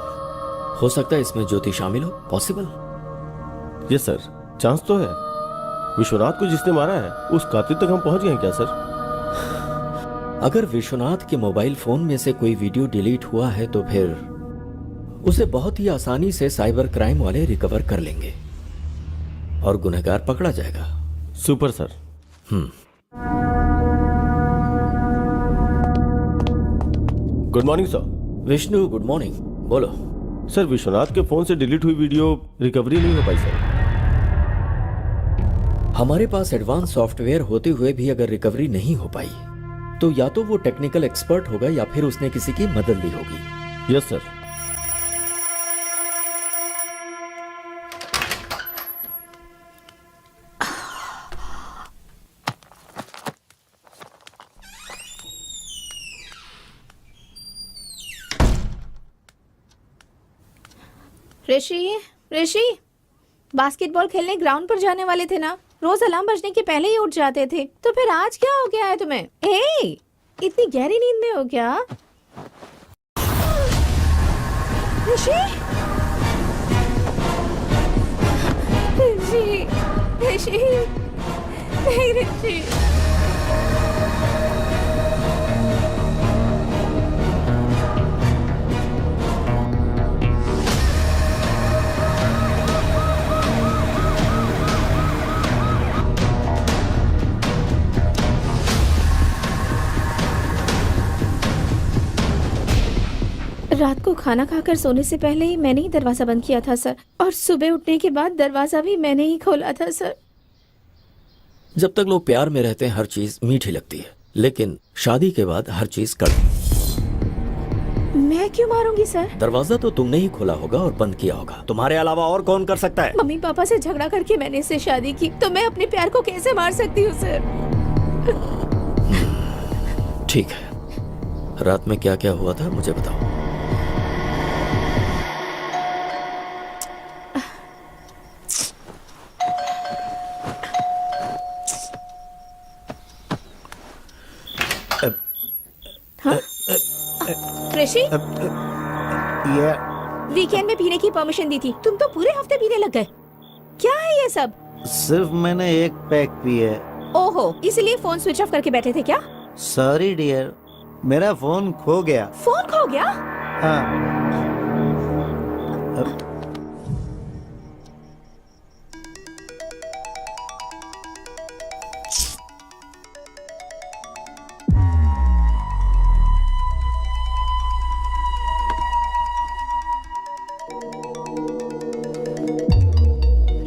हो सकता है इसमें ज्योति शामिल हो। पॉसिबल। यस सर, चांस तो है। विश्वनाथ को जिसने मारा है उस कातिल तक हम पहुंच गए हैं क्या सर? अगर विश्वनाथ के मोबाइल फोन में से कोई वीडियो डिलीट हुआ है तो फिर उसे बहुत ही आसानी से साइबर क्राइम वाले रिकवर कर लेंगे और गुनहगार पकड़ा जाएगा। Super sir. Good morning sir. Vishnu good morning. बोलो। सर विश्वनाथ के फोन से डिलीट हुई वीडियो रिकवरी नहीं हो पाई सर। हमारे पास एडवांस सॉफ्टवेयर होते हुए भी अगर रिकवरी नहीं हो पाई तो या तो वो टेक्निकल एक्सपर्ट होगा या फिर उसने किसी की मदद ली होगी। Yes sir. Rishi, Rishi, basketball खेलने ग्राउंड पर जाने वाले थे ना? रोज अलार्म बजने के पहले ही उठ जाते थे। तो फिर आज क्या हो गया है तुम्हें? इतनी गहरी नींद में हो क्या? ऋषि, ऋषि, ऋषि, नहीं ऋषि। रात को खाना खाकर सोने से पहले ही मैंने ही दरवाजा बंद किया था सर, और सुबह उठने के बाद दरवाजा भी मैंने ही खोला था सर। जब तक लोग प्यार में रहते हैं हर चीज मीठी लगती है, लेकिन शादी के बाद हर चीज कड़वी। मैं क्यों मारूंगी सर? दरवाजा तो तुमने ही खोला होगा और बंद किया होगा, तुम्हारे अलावा और कौन कर सकता है? मम्मी पापा से झगड़ा करके मैंने इससे शादी की, तो मैं अपने प्यार को कैसे मार सकती हूँ सर? ठीक है, रात में क्या क्या हुआ था मुझे बताओ। ऋषि, ये वीकेंड में पीने की परमिशन दी थी, तुम तो पूरे हफ्ते पीने लग गए। क्या है ये सब? सिर्फ मैंने एक पैक पी है। ओहो, इसलिए फोन स्विच ऑफ करके बैठे थे क्या? सॉरी डियर, मेरा फोन खो गया। फोन खो गया? हाँ।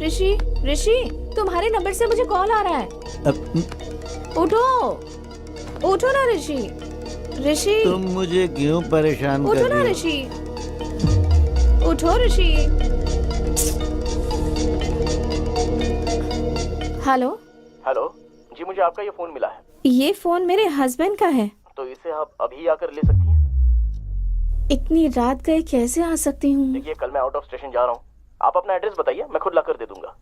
ऋषि, ऋषि, तुम्हारे नंबर से मुझे कॉल आ रहा है। उठो, उठो ना ऋषि। ऋषि, तुम मुझे क्यों परेशान कर उठो ना रही हो? ऋषि, उठो ऋषि। हेलो। हेलो जी, मुझे आपका ये फोन मिला है। ये फोन मेरे हस्बैंड का है। तो इसे आप अभी आकर ले सकती हैं? इतनी रात गए कैसे आ सकती हूँ? देखिए, कल मैं आउट ऑफ स्टेशन जा रहा हूँ, आप अपना एड्रेस बताइए, मैं खुद लाकर दे दूंगा।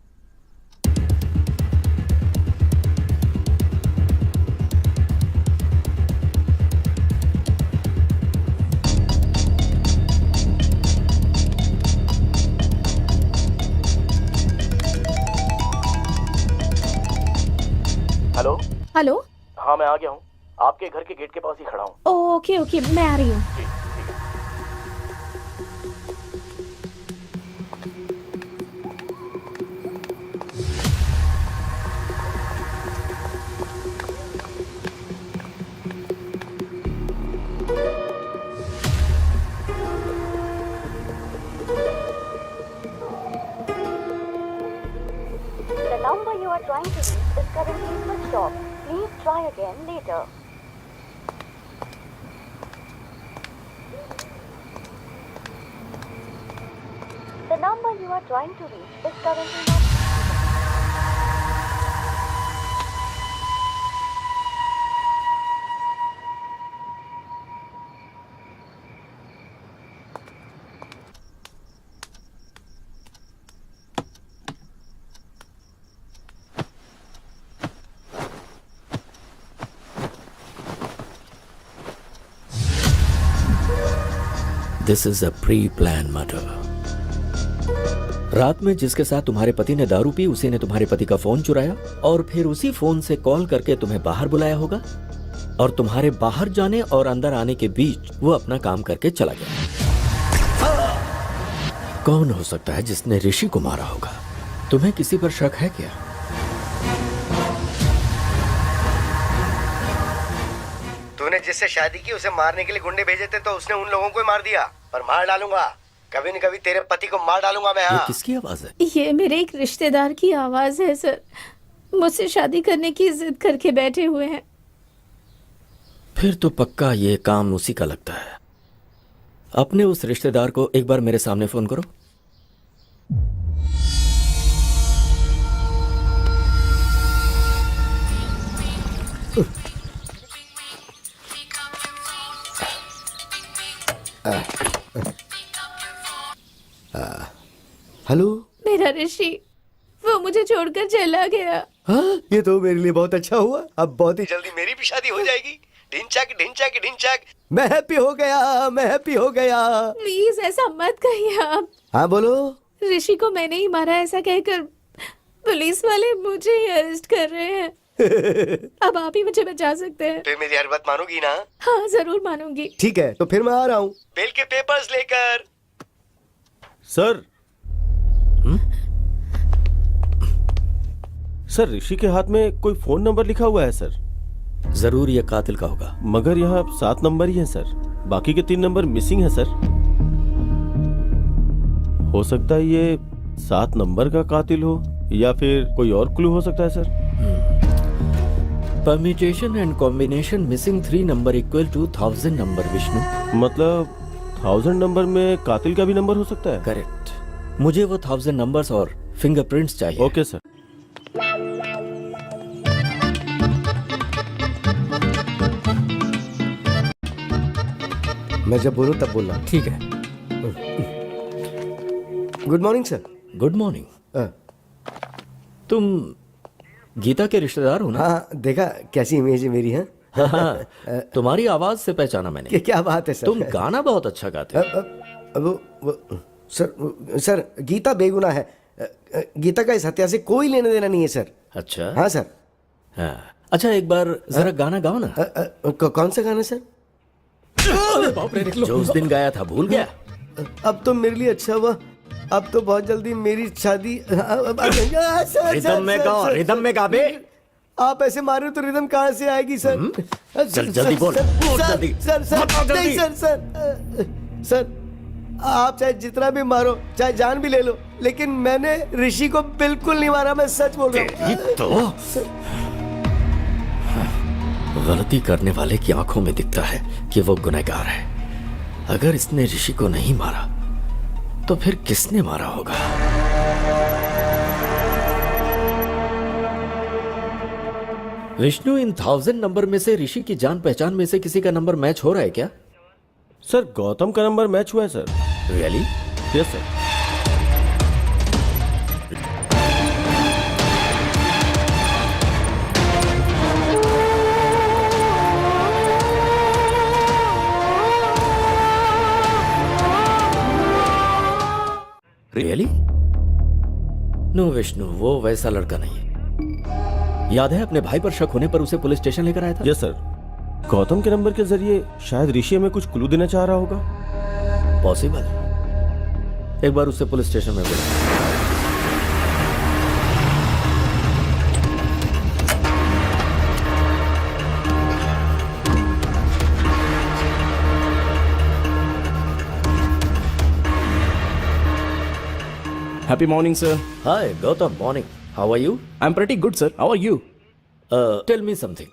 हेलो। हेलो। हाँ, मैं आ गया हूँ, आपके घर के गेट के पास ही खड़ा हूँ। ओके ओके, मैं आ रही हूँ। The number you are trying to reach is currently switched off. Please try again later. The number you are trying to reach is currently not. This is a pre plan murder. रात में जिसके साथ तुम्हारे पति ने दारू P, उसी ने तुम्हारे पति का फोन चुराया और फिर उसी फोन से कॉल करके तुम्हें बाहर बुलाया होगा, और तुम्हारे बाहर जाने और अंदर आने के बीच वो अपना काम करके चला गया। कौन हो सकता है जिसने ऋषि को मारा होगा? तुम्हें किसी पर शक है क्या? तूने जिससे शादी की उसे मारने के लिए गुंडे भेजे थे, तो उसने उन लोगों को ही मार दिया। पर मार डालूंगा, कभी न कभी तेरे पति को मार डालूंगा मैं। ये हाँ। किसकी आवाज है? ये मेरे एक रिश्तेदार की आवाज है सर, मुझसे शादी करने की जिद करके बैठे हुए हैं। फिर तो पक्का ये काम उसी का लगता है। अपने उस रिश्तेदार को एक बार मेरे सामने फोन करो। हेलो। मेरा ऋषि, वो मुझे छोड़कर चला गया। हाँ, ये तो मेरे लिए बहुत अच्छा हुआ। अब बहुत ही जल्दी मेरी भी शादी हो जाएगी। ढिंचक ढिंचक ढिंचक, मैं हैप्पी हो गया, मैं हैप्पी हो गया। प्लीज ऐसा मत कहिए आप। हाँ बोलो। ऋषि को मैंने ही मारा ऐसा कहकर पुलिस वाले मुझे ही अरेस्ट कर रहे हैं। अब आप ही मुझे बचा सकते हैं। फिर मेरी हर बात मानोगी ना? हाँ जरूर मानूंगी। ठीक है, तो फिर मैं आ रहा हूँ बेल के पेपर्स लेकर। सर। सर, ऋषि के हाथ में कोई फोन नंबर लिखा हुआ है सर। जरूर ये कातिल का होगा। मगर यहाँ 7 नंबर ही है सर, बाकी के 3 नंबर मिसिंग है सर। हो सकता है ये 7 नंबर का कातिल हो या फिर कोई और क्लू हो सकता है sir. Permutation and combination missing 3 number equal to 1000 number Vishnu. मतलब 1000 नंबर में कातिल का भी नंबर हो सकता है। करेक्ट। मुझे वो 1000 नंबर्स और फिंगरप्रिंट्स चाहिए। Okay sir. मैं जब बोलूं तब बोलना। ठीक है। Good morning sir. Good morning. तुम गीता के रिश्तेदार हो ना? हाँ, देखा कैसी इमेज है मेरी। है हाँ, तुम्हारी आवाज से पहचाना मैंने। क्या बात है सर। तुम गाना बहुत अच्छा गाते हो। सर गीता बेगुनाह है। गीता का इस हत्या से कोई लेना देना नहीं है सर। अच्छा। हाँ सर। हाँ। अच्छा, एक बार जरा गाना गाओ ना। कौन सा गाना सर? जो उस दिन गाया था, भूल गया? अब तो मेरे लिए अच्छा हुआ, अब तो बहुत जल्दी मेरी शादी। रिदम में गाओ, रिदम में गा बे। आप ऐसे मार रहे हो तो रिदम कहाँ से आएगी सर? चल जल्दी बोल, बोल जल्दी। सर नहीं सर, आप चाहे जितना भी मारो, चाहे जान भी ले लो, लेकिन मैंने ऋषि को बिल्कुल नहीं मारा। मैं सच बोल रहा हूँ। तो गलती करने वाले की आंखों में दिखता है कि वो गुनहगार है। अगर इसने ऋषि को नहीं मारा तो फिर किसने मारा होगा? विष्णु, इन 1000 नंबर में से ऋषि की जान पहचान में से किसी का नंबर मैच हो रहा है क्या? सर गौतम का नंबर मैच हुआ है sir. Really? Yes sir. Really? No Vishnu, वो वैसा लड़का नहीं है। याद है अपने भाई पर शक होने पर उसे पुलिस स्टेशन लेकर आया था? Yes sir. गौतम के नंबर के जरिए शायद ऋषि में कुछ क्लू देना चाह रहा होगा। पॉसिबल। एक बार उससे पुलिस स्टेशन में बुला। Happy morning, sir. Hi Gautam, morning. How are you? I'm pretty good, sir. How are you? Tell me something.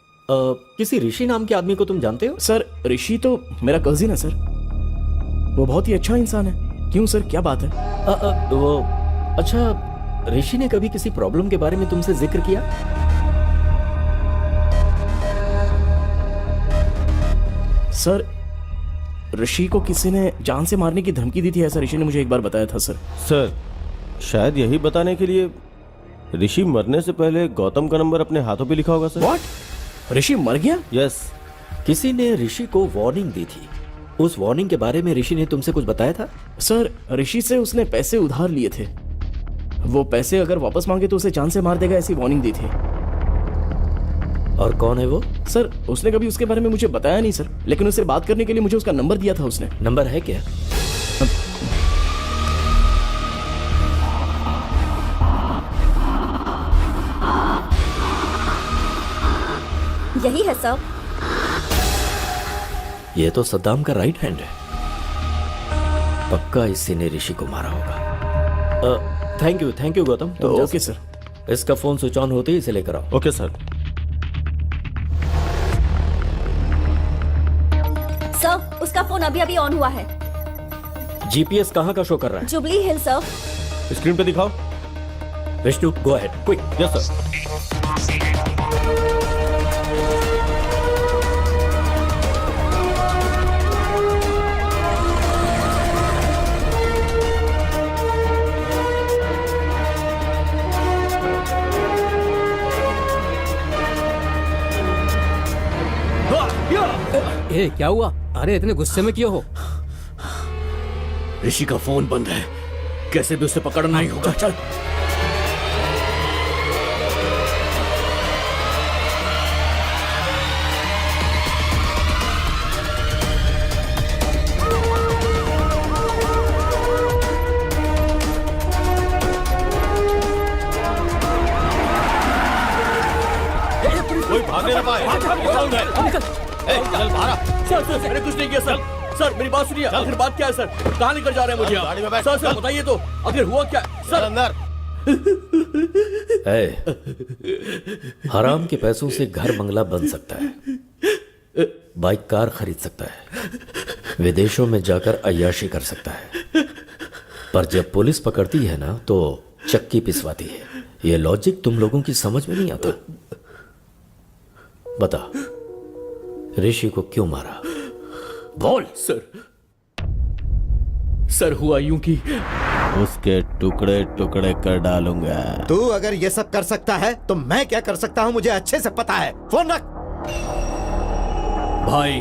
किसी ऋषि नाम के आदमी को तुम जानते हो? सर ऋषि तो मेरा कजिन है सर। वो बहुत ही अच्छा इंसान है। क्यों सर, क्या बात है? वो अच्छा, ऋषि ने कभी किसी प्रॉब्लम के बारे में तुमसे जिक्र किया? सर ऋषि को किसी ने जान से मारने की धमकी दी थी, ऐसा ऋषि ने मुझे एक बार बताया था सर। सर शायद यही बताने के लिए ऋषि मरने से पहले गौतम का नंबर अपने हाथों पे लिखा होगा सर। What? ऋषि मर गया? यस। किसी ने ऋषि को वार्निंग दी थी। उस वार्निंग के बारे में ऋषि ने तुमसे कुछ बताया था? सर ऋषि से उसने पैसे उधार लिए थे। वो पैसे अगर वापस मांगे तो उसे जान से मार देगा, ऐसी वार्निंग दी थी। और कौन है वो? सर उसने कभी उसके बारे में मुझे बताया नहीं सर, लेकिन उससे बात करने के लिए मुझे उसका नंबर दिया था उसने। नंबर है क्या? यही है सर। ये तो सद्दाम का राइट हैंड है। पक्का इसी ने ऋषि को मारा होगा। Thank you Gautam. तो ओके सर। इसका फोन स्विच ऑन होते ही इसे लेकर आओ। Okay sir. सर उसका फोन अभी अभी ऑन हुआ है। जीपीएस कहाँ का शो कर रहा है? जुबली हिल सर। स्क्रीन पे दिखाओ। Vishnu go ahead quick. Yes sir. ए क्या हुआ? अरे इतने गुस्से में क्यों हो? ऋषि का फोन बंद है, कैसे भी उसे पकड़ना ही होगा। चल कोई भागने ना पाए। निकल। चल बाहर। सर मैंने कुछ नहीं किया सर। सर मेरी बात सुनिए, आखिर बात क्या है सर? कहाँ लेकर जा रहे हैं मुझे गाड़ी में आप? बैठ, सर सर चल। बताइए तो, आखिर हुआ क्या सर? अंदर हराम के पैसों से घर बंगला बन सकता है, बाइक कार खरीद सकता है, विदेशों में जाकर अय्याशी कर सकता है, पर जब पुलिस पकड़ती है ना तो चक्की पिसवाती है। ये लॉजिक तुम लोगों की समझ में नहीं आता। बता, ऋषि को क्यों मारा? बोल। सर हुआ यूं कि उसके टुकड़े टुकड़े कर डालूंगा। तू अगर ये सब कर सकता है तो मैं क्या कर सकता हूँ मुझे अच्छे से पता है। फोन रख। भाई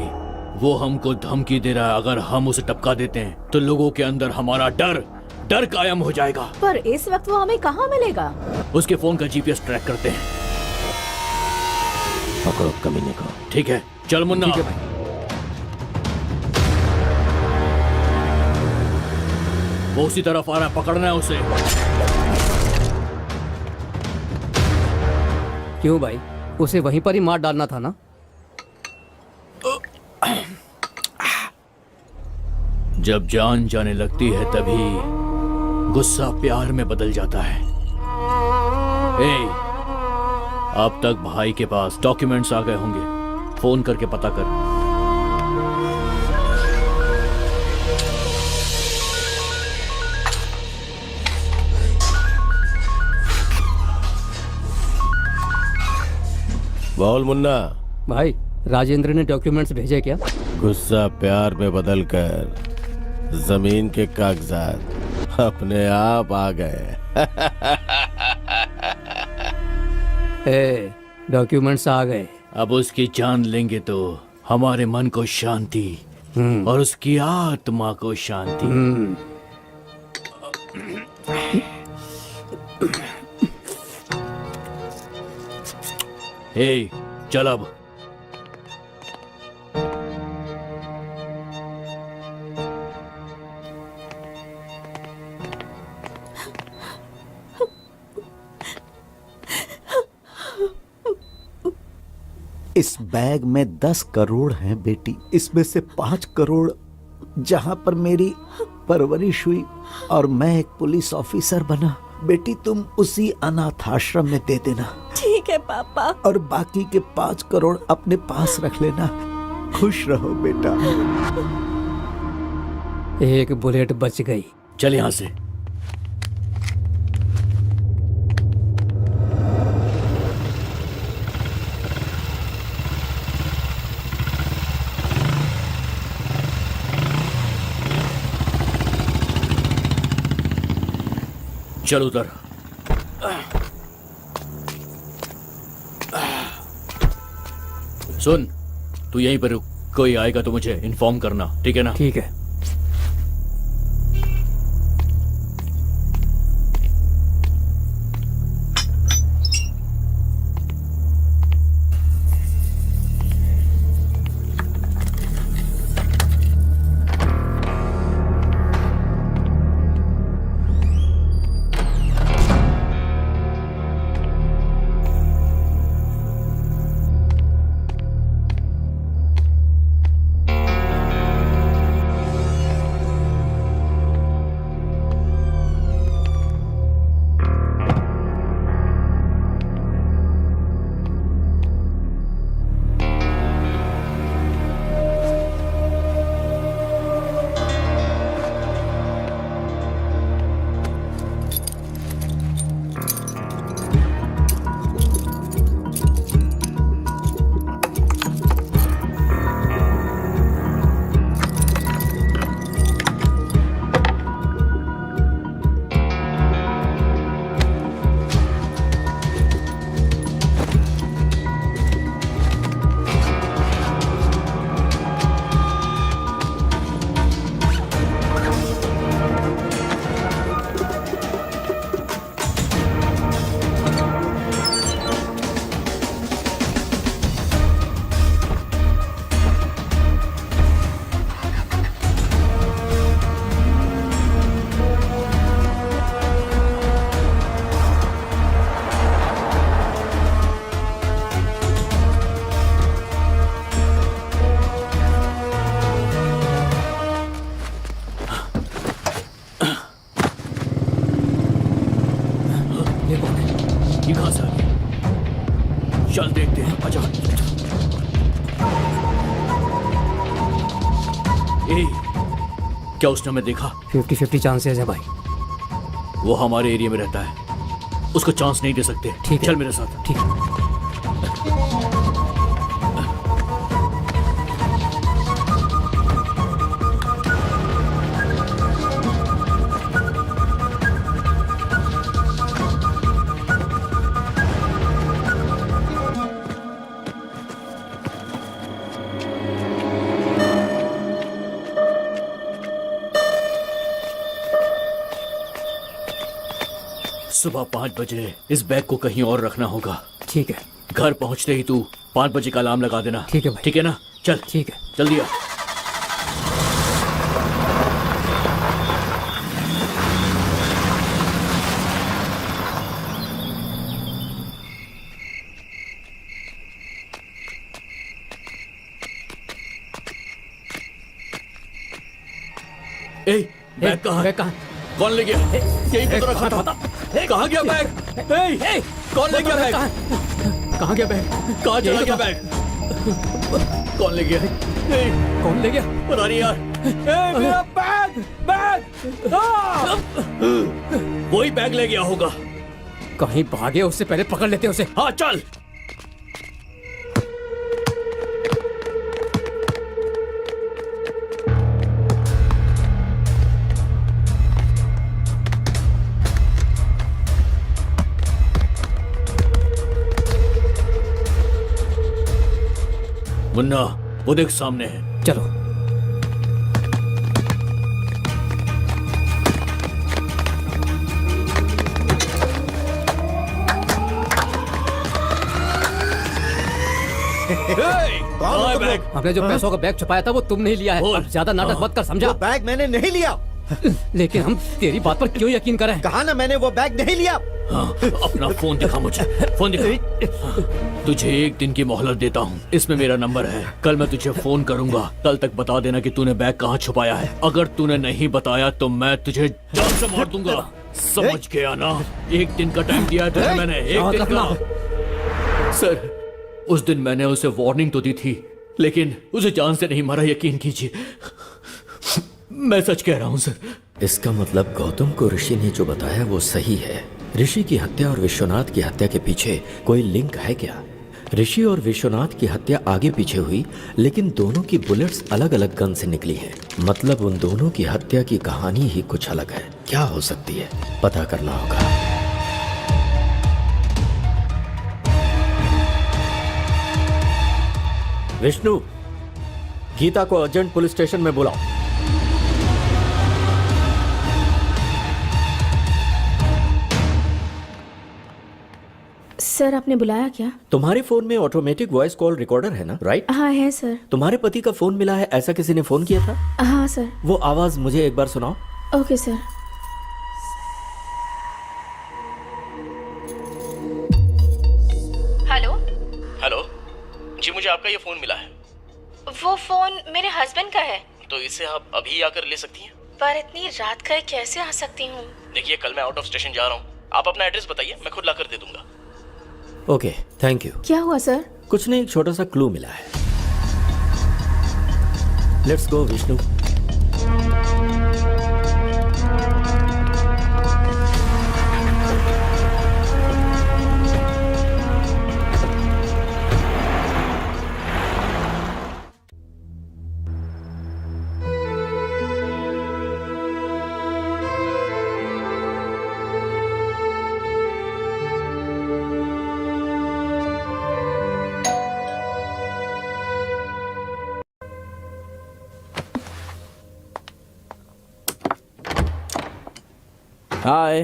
वो हमको धमकी दे रहा है, अगर हम उसे टपका देते हैं तो लोगों के अंदर हमारा डर कायम हो जाएगा। पर इस वक्त वो हमें कहाँ मिलेगा? उसके फोन का जीपीएस ट्रैक करते हैं। पकड़ो कमीने को। ठीक है, चल मुन्ना। ठीक है भाई। वो उसी तरफ आ रहा है, पकड़ना है उसे। क्यों भाई, उसे वहीं पर ही मार डालना था ना? जब जान जाने लगती है तभी गुस्सा प्यार में बदल जाता है। अब तक भाई के पास डॉक्यूमेंट्स आ गए होंगे, फोन करके पता कर। बोल मुन्ना। भाई राजेंद्र ने डॉक्यूमेंट्स भेजे क्या? गुस्सा प्यार में बदलकर जमीन के कागजात अपने आप आ गए। डॉक्यूमेंट्स आ गए। अब उसकी जान लेंगे तो हमारे मन को शांति और उसकी आत्मा को शांति। चल अब। इस बैग में 10 करोड़ हैं बेटी। इसमें से 5 करोड़ जहां पर मेरी परवरिश हुई और मैं एक पुलिस ऑफिसर बना। बेटी तुम उसी अनाथ आश्रम में दे देना। ठीक है पापा। और बाकी के 5 करोड़ अपने पास रख लेना। खुश रहो बेटा। एक बुलेट बच गई। चल यहां से। चल उधर। सुन, तू यहीं पर रुक, कोई आएगा तो मुझे इन्फॉर्म करना, ठीक है ना? ठीक है। ए, क्या उसने हमें देखा? 50-50 चांसेस है भाई। वो हमारे एरिया में रहता है, उसको चांस नहीं दे सकते। ठीक है। चल मेरे साथ। ठीक है। सुबह 5 बजे इस बैग को कहीं और रखना होगा। ठीक है। घर पहुंचते ही तू 5 बजे का अलार्म लगा देना। ठीक है भाई। ठीक है ना? चल ठीक है। जल्दी आ। ए, बैग कहाँ है? बैग कहाँ? कौन ले गया? यही पे तो रखा था। कहाँ गया बैग? कौन ले गया बैग? कहाँ गया बैग? कहाँ चला गया बैग? कौन ले गया? कौन ले गया? पता नहीं यार। मेरा बैग! बैग! वही बैग ले गया होगा। कहीं भागे, उससे पहले पकड़ लेते उसे। हाँ चल। मुन्ना, वो देख सामने है। चलो। कहाँ है बैग? हमने जो पैसों का बैग छुपाया था वो तुम नहीं लिया है। बोल। अब ज्यादा नाटक मत कर, समझा? वो बैग मैंने नहीं लिया। लेकिन हम तेरी बात पर क्यों यकीन करें? कहा ना मैंने वो बैग नहीं लिया। हाँ, अपना फोन दिखा मुझे। फोन दिखा। तुझे 1 दिन की मोहलत देता हूँ। इसमें मेरा नंबर है। कल मैं तुझे फोन करूंगा। कल तक बता देना कि तूने बैग कहाँ छुपाया है। अगर तूने नहीं बताया तो मैं तुझे जान से मार दूंगा। समझ गया ना? 1 दिन का टाइम दिया है तुझे मैंने। 1 दिन का। सर, उस दिन मैंने उसे वार्निंग तो दी थी, लेकिन उसे जान से नहीं मारा। यकीन कीजिए, मैं सच कह रहा हूँ सर। इसका मतलब गौतम को ऋषि ने जो बताया वो सही है। ऋषि की हत्या और विश्वनाथ की हत्या के पीछे कोई लिंक है क्या? ऋषि और विश्वनाथ की हत्या आगे पीछे हुई, लेकिन दोनों की बुलेट्स अलग अलग गन से निकली हैं। मतलब उन दोनों की हत्या की कहानी ही कुछ अलग है। क्या हो सकती है, पता करना होगा। विष्णु, गीता को अर्जेंट पुलिस स्टेशन में बुलाओ। सर, आपने बुलाया क्या? तुम्हारे फोन में ऑटोमेटिक वॉइस कॉल रिकॉर्डर है ना, राइट? हाँ है सर। तुम्हारे पति का फोन मिला है, ऐसा किसी ने फोन किया था? हाँ सर। वो आवाज मुझे एक बार सुनाओ। Okay sir. हेलो। हेलो जी, मुझे आपका ये फोन मिला है। वो फोन मेरे हस्बैंड का है। तो इसे आप अभी आकर ले सकती हैं? पर इतनी रात का कैसे आ सकती हूँ? देखिए, कल मैं आउट ऑफ स्टेशन जा रहा हूँ। आप अपना एड्रेस बताइए, मैं खुद लाकर दे दूंगा। Okay, thank you. क्या हुआ सर? कुछ नहीं, एक छोटा सा क्लू मिला है। Let's go Vishnu. Hi.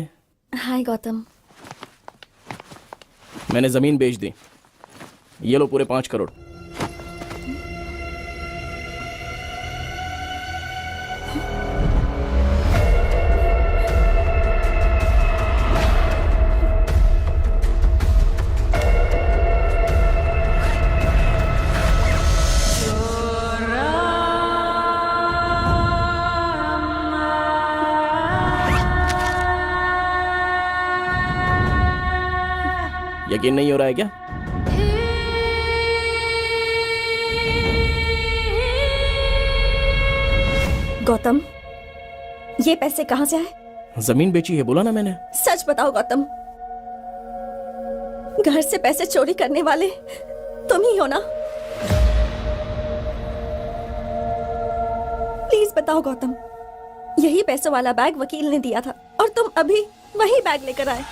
Hi Gautam. मैंने जमीन बेच दी। ये लो पूरे 5 करोड़। यकीन नहीं हो रहा है क्या? गौतम, ये पैसे कहाँ से आए? जमीन बेची है, बोला ना मैंने। सच बताओ गौतम, घर से पैसे चोरी करने वाले तुम ही हो ना? प्लीज बताओ गौतम, यही पैसों वाला बैग वकील ने दिया था और तुम अभी वही बैग लेकर आए।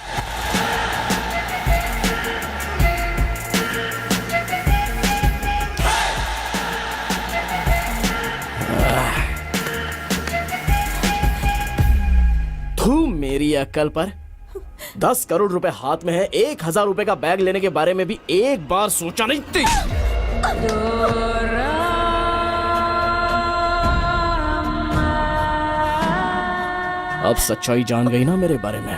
तू मेरी अक्ल पर 10 करोड़ रुपए हाथ में है, 1000 रुपए का बैग लेने के बारे में भी एक बार सोचा नहीं थी। अब सच्चाई जान गई ना मेरे बारे में।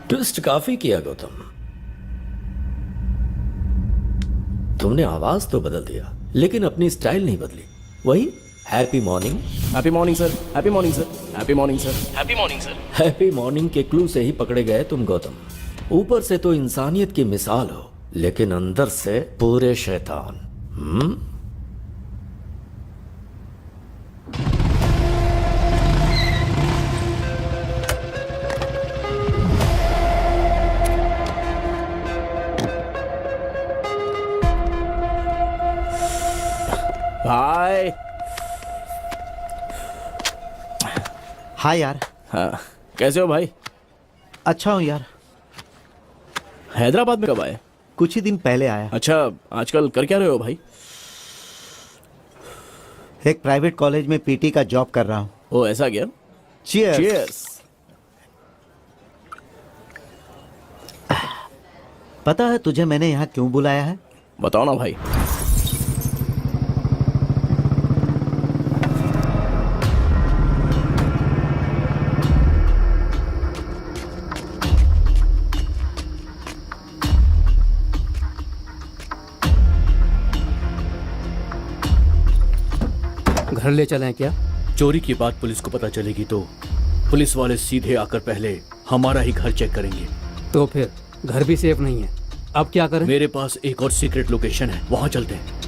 ट्विस्ट काफी किया गौतम। तुमने आवाज तो बदल दिया लेकिन अपनी स्टाइल नहीं बदली। वही happy morning. Happy morning sir, happy morning sir, happy morning sir, happy morning sir. Happy morning के क्लू से ही पकड़े गए तुम गौतम। ऊपर से तो इंसानियत की मिसाल हो लेकिन अंदर से पूरे शैतान। भाई। हाँ यार। हाँ, कैसे हो भाई? अच्छा हूँ यार। हैदराबाद में कब आए? कुछ ही दिन पहले आया। अच्छा, आजकल कर क्या रहे हो भाई? एक प्राइवेट कॉलेज में पीटी का जॉब कर रहा हूँ। ओ ऐसा क्या? चीयर्स। चीयर्स। पता है तुझे मैंने यहाँ क्यों बुलाया है? बताओ ना भाई। घर ले चलें क्या? चोरी की बात पुलिस को पता चलेगी तो पुलिस वाले सीधे आकर पहले हमारा ही घर चेक करेंगे। तो फिर घर भी सेफ नहीं है, अब क्या करें? मेरे पास एक और सीक्रेट लोकेशन है, वहां चलते हैं।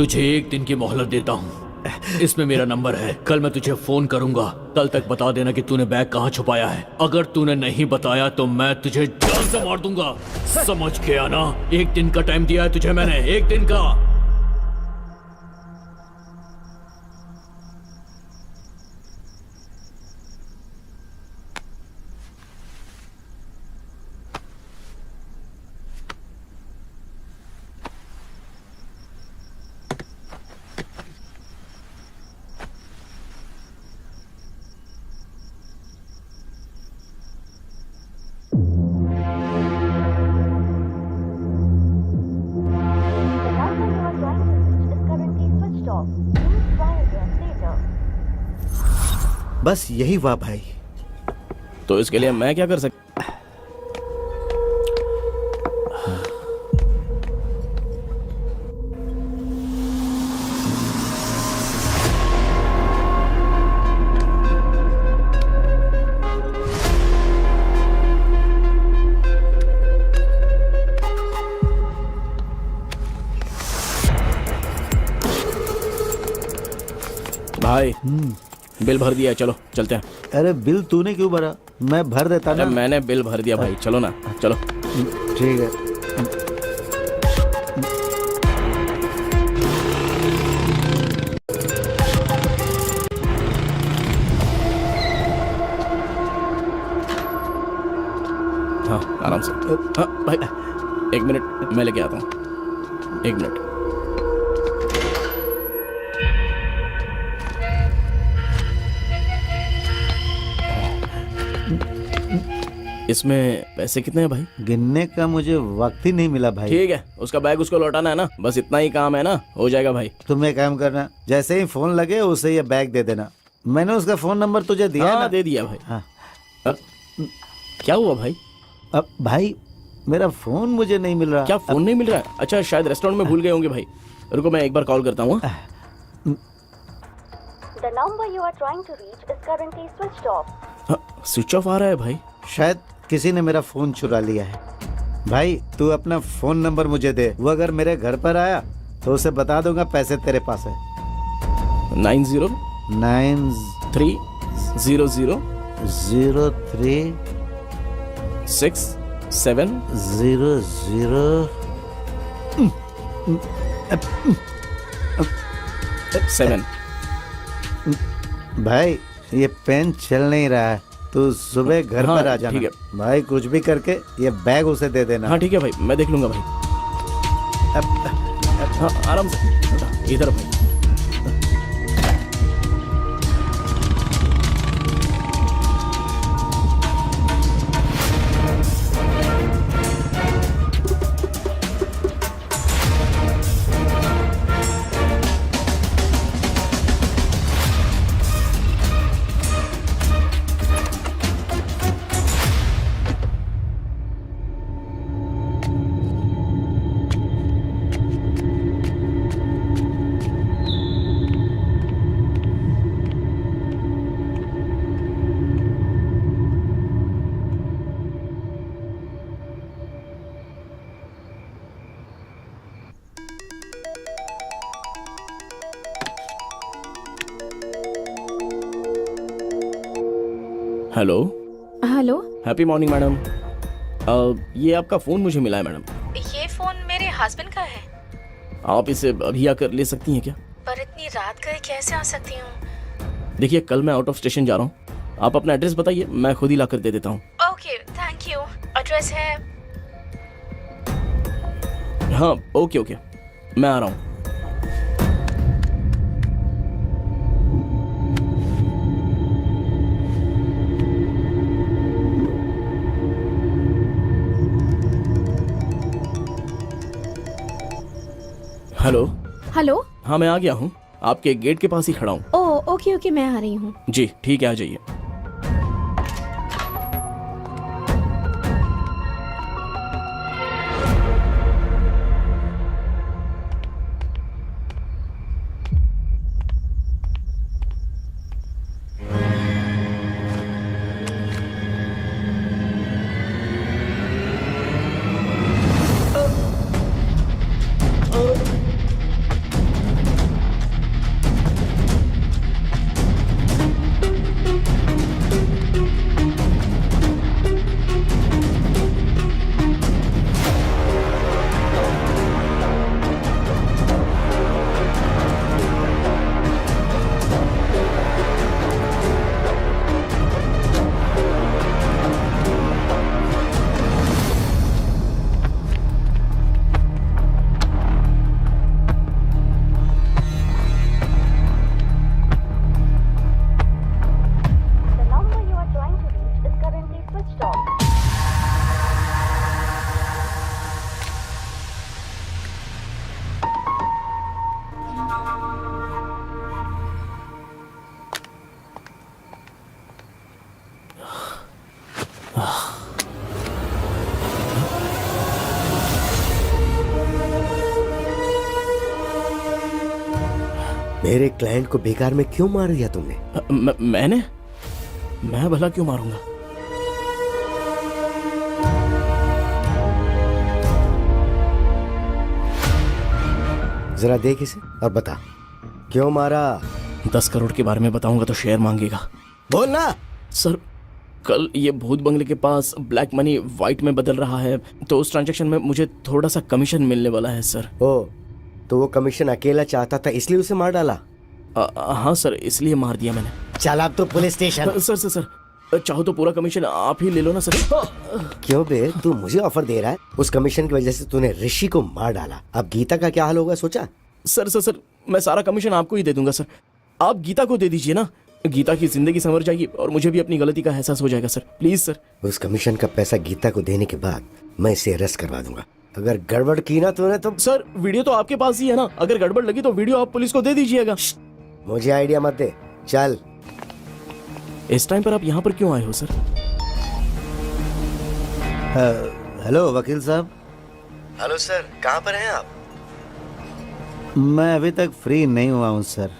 तुझे एक दिन की मोहलत देता हूँ। इसमें मेरा नंबर है, कल मैं तुझे फोन करूंगा। कल तक बता देना कि तूने बैग कहाँ छुपाया है। अगर तूने नहीं बताया तो मैं तुझे जान से मार दूंगा। समझ के आना, एक दिन का टाइम दिया है तुझे मैंने, एक दिन का। The number you are trying to reach is currently switched off. Please try again later. बस यही हुआ भाई। तो इसके लिए मैं क्या कर सकता? भाई बिल भर दिया है, चलो चलते हैं। अरे बिल तूने क्यों भरा? मैं भर देता अरे ना। मैंने बिल भर दिया भाई, चलो ना, चलो। ठीक है। हाँ आराम से। हाँ भाई, एक मिनट मैं लेके आता हूँ, एक मिनट। इसमें पैसे कितने हैं भाई? गिनने का मुझे वक्त ही नहीं मिला भाई। ठीक है, उसका बैग उसको लौटाना है ना, बस इतना ही काम है ना, हो जाएगा भाई। तुम एक काम करना, जैसे ही फोन लगे उसे ये बैग दे देना। मैंने उसका फोन नंबर तुझे दिया है हाँ ना? दे दिया भाई। हाँ। क्या हुआ भाई? अब भाई मेरा फोन मुझे नहीं मिल रहा। क्या फोन नहीं मिल रहा है? अच्छा शायद रेस्टोरेंट में भूल गए होंगे भाई। रुको मैं एक बार कॉल करता हूँ। The number you are trying to reach is currently switched off. Switch off आ रहा है भाई। शायद किसी ने मेरा फोन चुरा लिया है। भाई तू अपना फोन नंबर मुझे दे, वो अगर मेरे घर पर आया तो उसे बता दूंगा पैसे तेरे पास है। 909300 03 6700 7। भाई ये पेन चल नहीं रहा है, तू सुबह घर हाँ, पर आ जाना। ठीक है। भाई कुछ भी करके ये बैग उसे दे देना। हाँ ठीक है भाई, मैं देख लूंगा भाई। हाँ आराम से, इधर भाई। Hello hello. Happy morning madam. ये आपका फ़ोन मुझे मिला है मैडम। ये फोन मेरे हस्बैंड का है, आप इसे अभी आकर ले सकती हैं क्या? पर इतनी रात गए कैसे आ सकती हूँ? देखिए कल मैं आउट ऑफ स्टेशन जा रहा हूँ, आप अपना एड्रेस बताइए, मैं खुद ही लाकर दे देता हूँ। Okay thank you. एड्रेस है हाँ ओके ओके, मैं आ रहा हूँ। हेलो। हेलो। हाँ मैं आ गया हूँ, आपके गेट के पास ही खड़ा हूँ। ओ ओके ओके, मैं आ रही हूँ। जी ठीक है, आ जाइए। switched off. मेरे क्लाइंट को बेकार में क्यों मार दिया तुमने? मैं भला क्यों मारूंगा? जरा देख इसे और बता क्यों मारा। 10 करोड़ के बारे में बताऊंगा तो शेयर मांगेगा। बोल ना। सर, कल ये भूत बंगले के पास ब्लैक मनी वाइट में बदल रहा है, तो उस ट्रांजैक्शन में मुझे थोड़ा सा कमीशन मिलने वाला है सर। ओ, तो वो कमीशन अकेला चाहता था इसलिए उसे मार डाला? हाँ सर, इसलिए मार दिया मैंने। चल अब तो पुलिस स्टेशन। सर, चाहो तो पूरा कमीशन आप ही ले लो ना सर। क्यों बे, तू मुझे ऑफर दे रहा है? उस कमीशन की वजह से तूने ऋषि को मार डाला, अब गीता का क्या हाल होगा सोचा? सर, मैं सारा कमीशन आपको ही दे दूंगा सर। आप गीता को दे दीजिए ना, गीता की जिंदगी संवर जाएगी और मुझे भी अपनी गलती का एहसास हो जाएगा सर। Please sir. उस कमीशन का पैसा गीता को देने के बाद मैं इसे अरेस्ट करवा दूंगा। अगर गड़बड़ की ना तूने तो। सर, वीडियो तो आपके पास ही है ना, अगर गड़बड़ लगी तो वीडियो आप पुलिस को दे दीजिएगा। मुझे आइडिया मत दे, चल। इस टाइम पर आप यहाँ पर क्यों आए हो सर? हेलो वकील साहब। हेलो सर, कहाँ पर हैं आप? मैं अभी तक फ्री नहीं हुआ हूँ सर।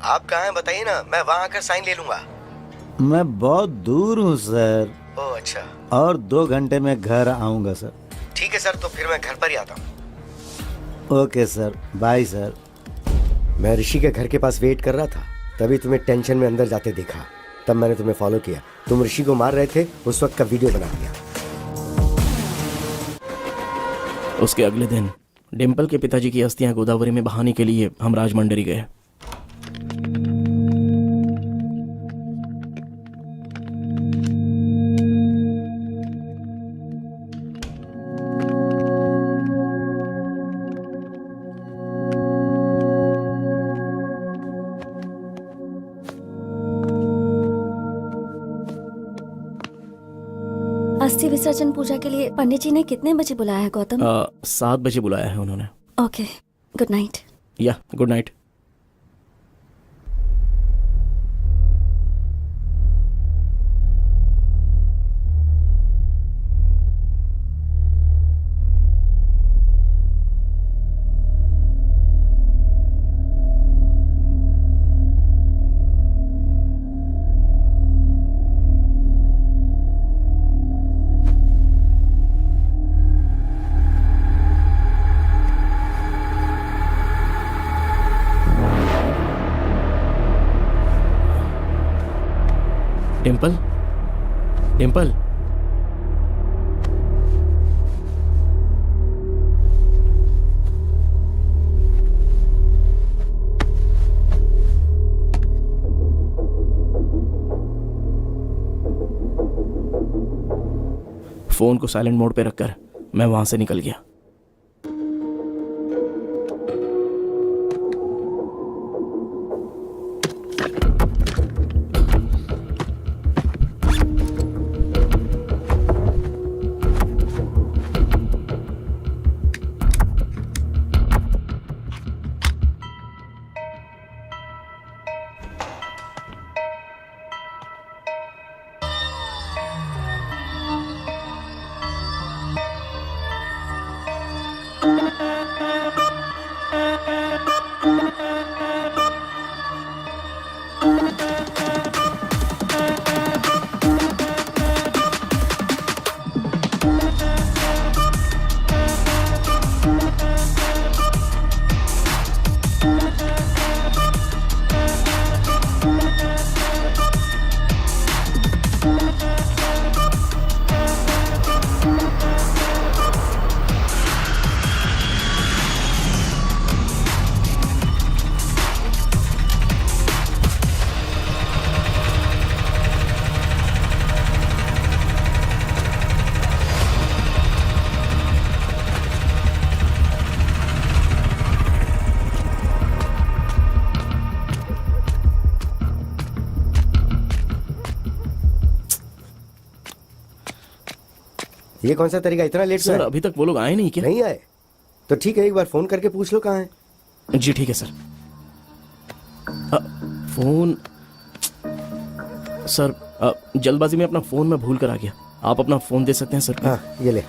आप कहाँ हैं बताइए ना, मैं वहाँ आकर साइन ले लूंगा। मैं बहुत दूर हूँ सर। ओह अच्छा। और 2 घंटे में घर आऊँगा सर। ठीक है सर, तो फिर मैं घर पर ही आता हूँ। Okay sir, bye sir. मैं ऋषि के घर के पास वेट कर रहा था, तभी तुम्हें टेंशन में अंदर जाते देखा, तब मैंने तुम्हें फॉलो किया। तुम ऋषि को मार रहे थे, उस वक्त का वीडियो बना दिया। उसके अगले दिन डिम्पल के पिताजी की अस्थियां गोदावरी में बहाने के लिए हम राजमंड्री गए। अस्थि विसर्जन पूजा के लिए पंडित जी ने कितने बजे बुलाया है गौतम? 7 बजे बुलाया है उन्होंने। Okay, good night. या good night. Dimple, Dimple, phone को साइलेंट मोड पे रखकर मैं वहां से निकल गया। ये कौन सा तरीका, इतना लेट सर अभी तक वो लोग आए नहीं क्या? नहीं आए? तो ठीक है, एक बार फोन करके पूछ लो कहाँ है। जी ठीक है सर। फोन सर, जल्दबाजी में अपना फोन मैं भूल कर आ गया। आप अपना फोन दे सकते हैं सर? हाँ ये ले।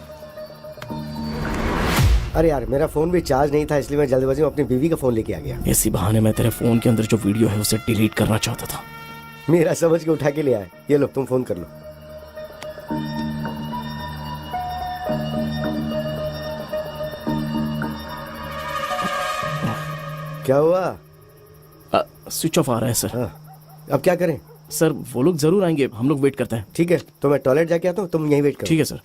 अरे यार मेरा फोन भी चार्ज नहीं था, इसलिए मैं जल्दबाजी में अपनी बीवी का फोन लेके आ गया। इसी बहाने मैं तेरे फोन के अंदर जो वीडियो है उसे डिलीट करना चाहता था। मेरा समझ के उठा के ले आए। ये लो तुम फोन कर लो। क्या हुआ? स्विच ऑफ आ रहा है सर। अब क्या करें? सर वो लोग जरूर आएंगे, हम लोग वेट करते हैं। ठीक है, तो मैं टॉयलेट जाके आता हूँ, तुम यहीं वेट करो। ठीक है सर।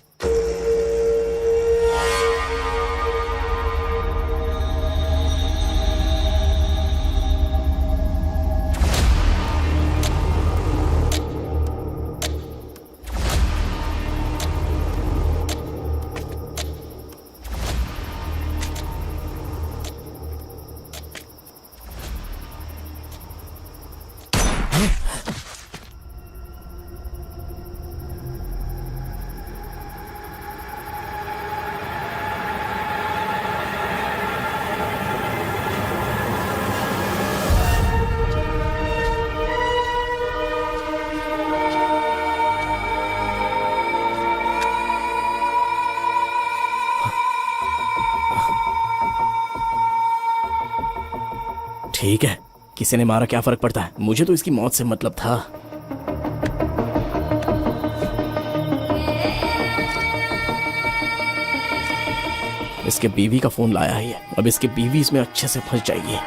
ठीक है, किसी ने मारा क्या फर्क पड़ता है, मुझे तो इसकी मौत से मतलब था। इसके बीवी का फोन लाया है ये, अब इसकी बीवी इसमें अच्छे से फंस जाएगी।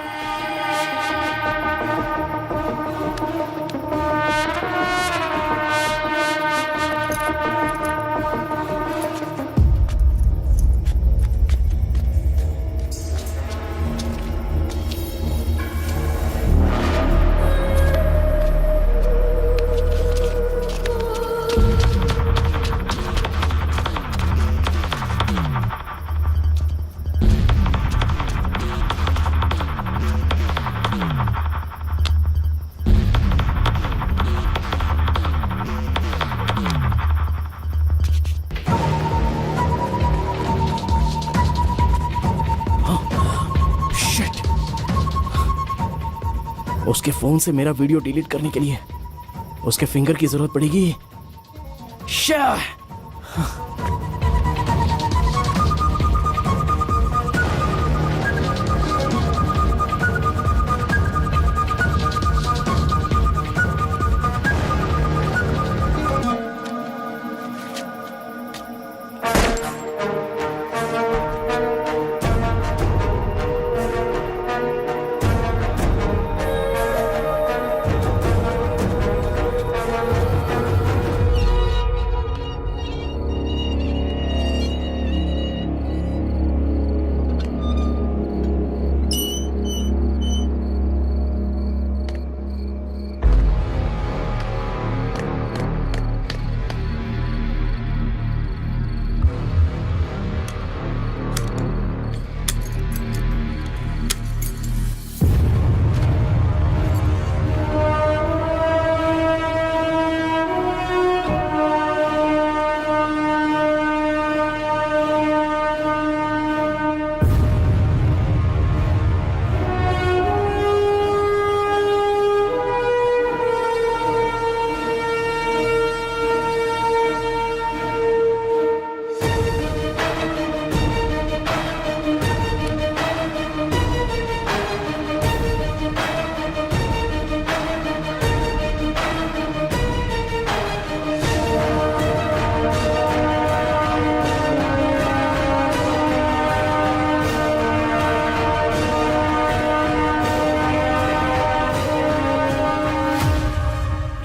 उसके फोन से मेरा वीडियो डिलीट करने के लिए उसके फिंगर की जरूरत पड़ेगी। शाह!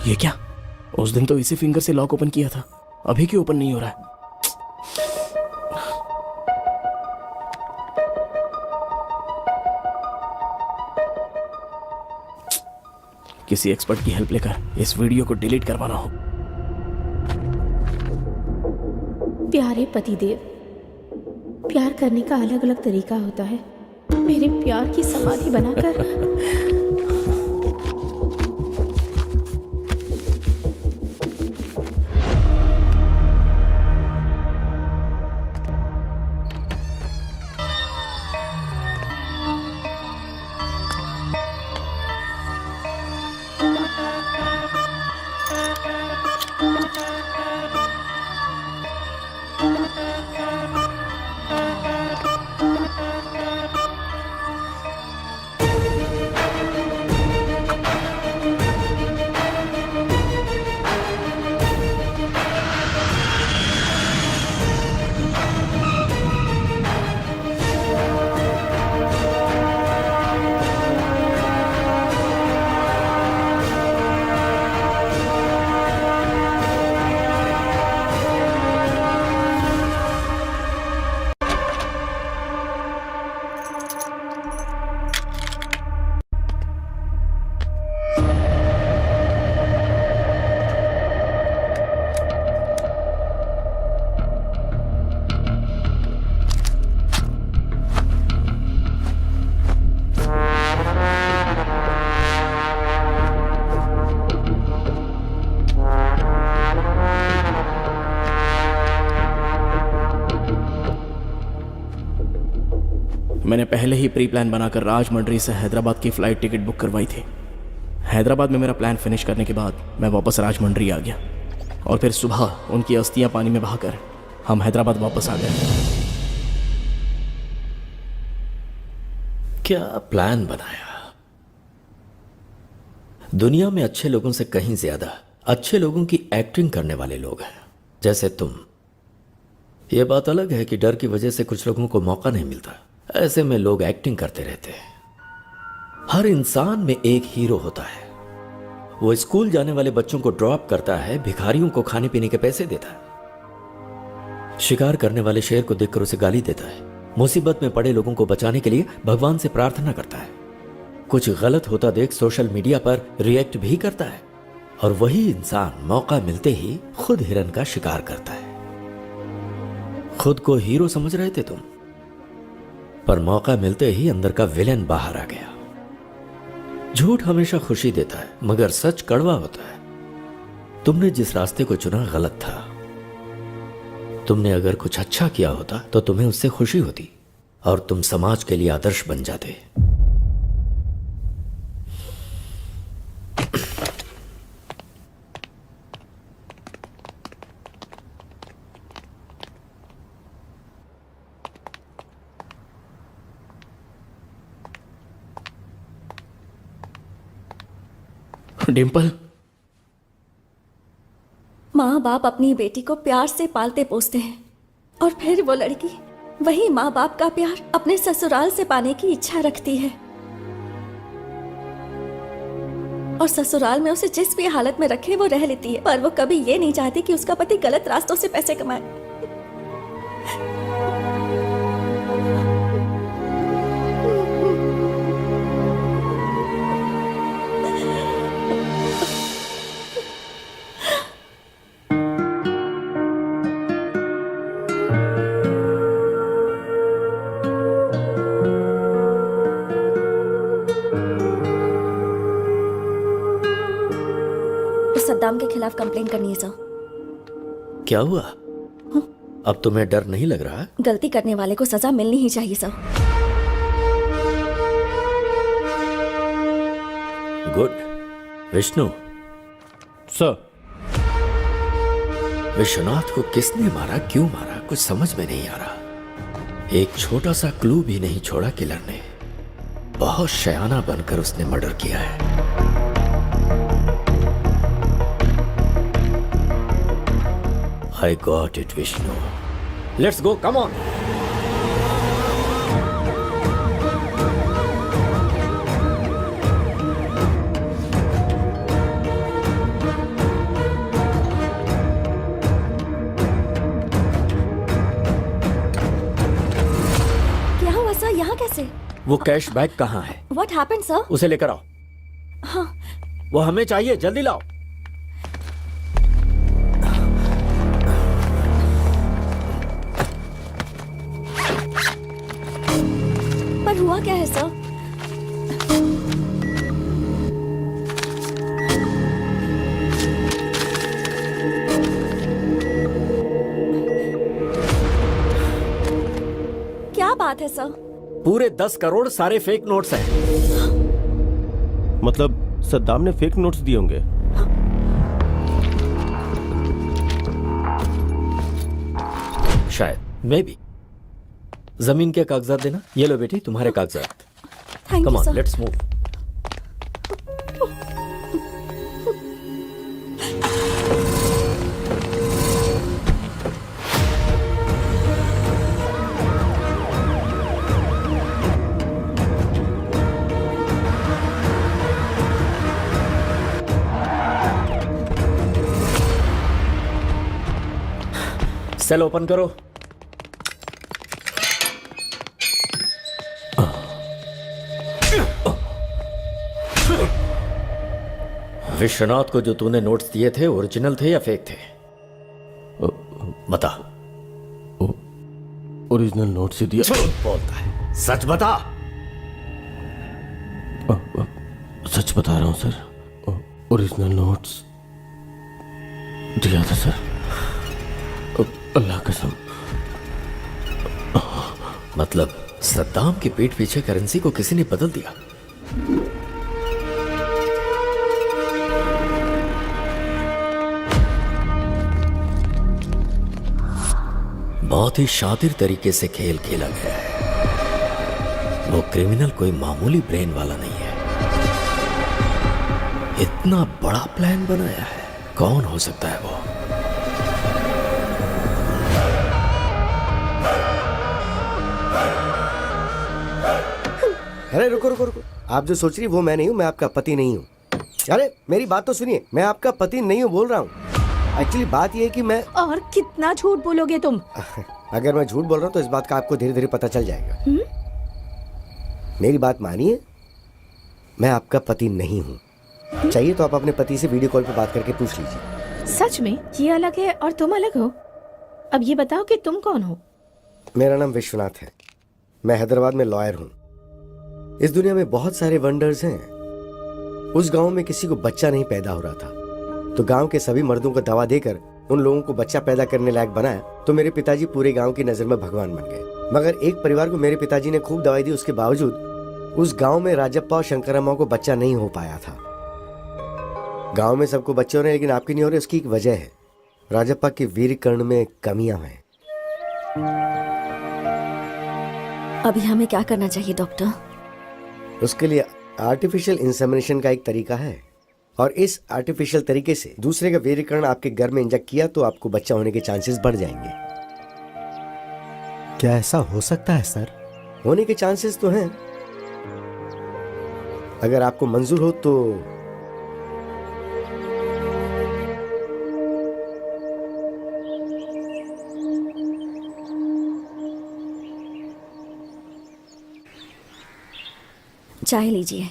ये क्या? उस दिन तो इसी फिंगर से लॉक ओपन किया था, अभी क्यों ओपन नहीं हो रहा है? किसी एक्सपर्ट की हेल्प लेकर इस वीडियो को डिलीट करवाना हो। प्यारे पतिदेव, प्यार करने का अलग अलग तरीका होता है। मेरे प्यार की समाधि बनाकर मैंने पहले ही प्री प्लान बनाकर राजमंड्री से हैदराबाद की फ़्लाइट टिकट बुक करवाई थी। हैदराबाद में मेरा प्लान फिनिश करने के बाद मैं वापस राजमंड्री आ गया और फिर सुबह उनकी अस्थियां पानी में बहाकर हम हैदराबाद वापस आ गए। क्या प्लान बनाया? दुनिया में अच्छे लोगों से कहीं ज्यादा अच्छे लोगों की एक्टिंग करने वाले लोग हैं, जैसे तुम। यह बात अलग है कि डर की वजह से कुछ लोगों को मौका नहीं मिलता, ऐसे में लोग एक्टिंग करते रहते हैं। हर इंसान में एक हीरो होता है। वो स्कूल जाने वाले बच्चों को ड्रॉप करता है, भिखारियों को खाने पीने के पैसे देता है, शिकार करने वाले शेर को देखकर उसे गाली देता है, मुसीबत में पड़े लोगों को बचाने के लिए भगवान से प्रार्थना करता है, कुछ गलत होता देख सोशल मीडिया पर रिएक्ट भी करता है, और वही इंसान मौका मिलते ही खुद हिरन का शिकार करता है। खुद को हीरो समझ रहे थे तुम, पर मौका मिलते ही अंदर का विलेन बाहर आ गया। झूठ हमेशा खुशी देता है, मगर सच कड़वा होता है। तुमने जिस रास्ते को चुना गलत था। तुमने अगर कुछ अच्छा किया होता तो तुम्हें उससे खुशी होती और तुम समाज के लिए आदर्श बन जाते। डिम्पल, माँ बाप अपनी बेटी को प्यार से पालते पोसते हैं और फिर वो लड़की वही माँ बाप का प्यार अपने ससुराल से पाने की इच्छा रखती है, और ससुराल में उसे जिस भी हालत में रखे वो रह लेती है, पर वो कभी ये नहीं चाहती कि उसका पति गलत रास्तों से पैसे कमाए। सद्दाम के खिलाफ कंप्लेन करनी है सर। क्या हुआ? अब तुम्हें डर नहीं लग रहा? गलती करने वाले को सजा मिलनी ही चाहिए sir. Good. Vishnu sir, Vishwanath को किसने मारा, क्यों मारा, कुछ समझ में नहीं आ रहा। एक छोटा सा क्लू भी नहीं छोड़ा किलर ने। बहुत शयाना बनकर उसने मर्डर किया है। I got it, Vishnu. Let's go, come on. क्या हुआ सर, यहाँ कैसे? वो कैश बैग कहाँ है? What happened, sir? उसे लेकर आओ। हाँ। वो हमें चाहिए, जल्दी लाओ। पर हुआ क्या है सर? क्या बात है सर? पूरे 10 करोड़ सारे फेक नोट्स हैं। मतलब सद्दाम ने फेक नोट्स दिए होंगे। शायद, मे बी। जमीन के कागजात देना। ये लो बेटी, तुम्हारे कागजात। Thank come you on, sir. Let's move. Cell open करो। विश्वनाथ को जो तूने नोट्स दिए थे ओरिजिनल थे या फेक थे? बता। ओरिजिनल नोट्स ही दिया। बोलता है, सच बता। सच बता रहा हूं सर, ओरिजिनल नोट्स दिया था सर, अल्लाह कसम। मतलब सद्दाम के पीठ पीछे करेंसी को किसी ने बदल दिया। बहुत ही शातिर तरीके से खेल खेला गया है। वो क्रिमिनल कोई मामूली ब्रेन वाला नहीं है। इतना बड़ा प्लान बनाया है, कौन हो सकता है वो? अरे रुको रुको रुको, आप जो सोच रही वो मैं नहीं हूँ, मैं आपका पति नहीं हूँ। अरे मेरी बात तो सुनिए, मैं आपका पति नहीं हूँ बोल रहा हूँ। एक्चुअली बात ये है कि मैं और कितना झूठ बोलोगे तुम? अगर मैं झूठ बोल रहा हूँ तो इस बात का आपको धीरे धीरे पता चल जाएगा। मेरी बात मानिए, मैं आपका पति नहीं हूँ। चाहिए तो आप अपने पति से वीडियो कॉल पे बात करके पूछ लीजिए। सच में ये अलग है और तुम अलग हो? अब ये बताओ कि तुम कौन हो? मेरा नाम विश्वनाथ है, मैं हैदराबाद में लॉयर हूँ। इस दुनिया में बहुत सारे वंडर्स हैं। उस गांव में किसी को बच्चा नहीं पैदा हो रहा था, तो गांव के सभी मर्दों को दवा देकर उन लोगों को बच्चा पैदा करने लायक बनाया। तो मेरे पिताजी पूरे गांव की नजर में भगवान बन गए। मगर एक परिवार को मेरे पिताजी ने खूब दवाई दी, उसके बावजूद उस गांव में राजप्पा और शंकरम्मा को बच्चा नहीं हो पाया था। गांव में सबको बच्चे हो रहे हैं लेकिन आपकी नहीं हो रहे, उसकी एक वजह है। राजप्पा के वीर्य कर्ण में कमियां हैं। अभी हमें क्या करना चाहिए डॉक्टर? उसके लिए आर्टिफिशियल इंसेमिनेशन का एक तरीका है, और इस आर्टिफिशियल तरीके से दूसरे का वीर्यकर्ण आपके घर में इंजेक्ट किया तो आपको बच्चा होने के चांसेस बढ़ जाएंगे। क्या ऐसा हो सकता है सर? होने के चांसेस तो हैं। अगर आपको मंजूर हो तो चाय लीजिए।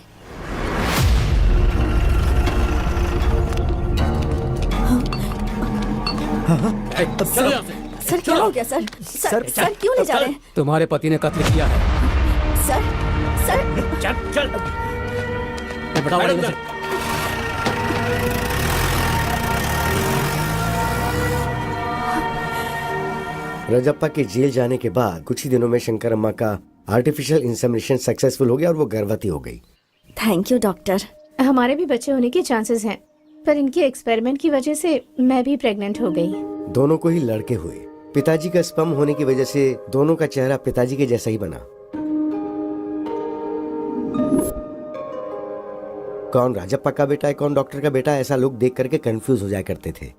सर क्या हो गया सर? सर क्यों ले जा रहे हैं? तुम्हारे पति ने कत्ल किया है। सर चल चल बताओ मुझे। राजप्पा के जेल जाने के बाद कुछ ही दिनों में शंकरम्मा का आर्टिफिशियल इंसेमिनेशन सक्सेसफुल हो गया और वो गर्भवती हो गई। Thank you doctor. हमारे भी बच्चे होने के चांसेस हैं, पर इनके एक्सपेरिमेंट की वजह से मैं भी प्रेग्नेंट हो गई। दोनों को ही लड़के हुए। पिताजी का स्पर्म होने की वजह से दोनों का चेहरा पिताजी के जैसा ही बना। कौन राजप्पा का बेटा है, कौन डॉक्टर का बेटा है, ऐसा लोग देख करके कंफ्यूज हो जाया करते थे।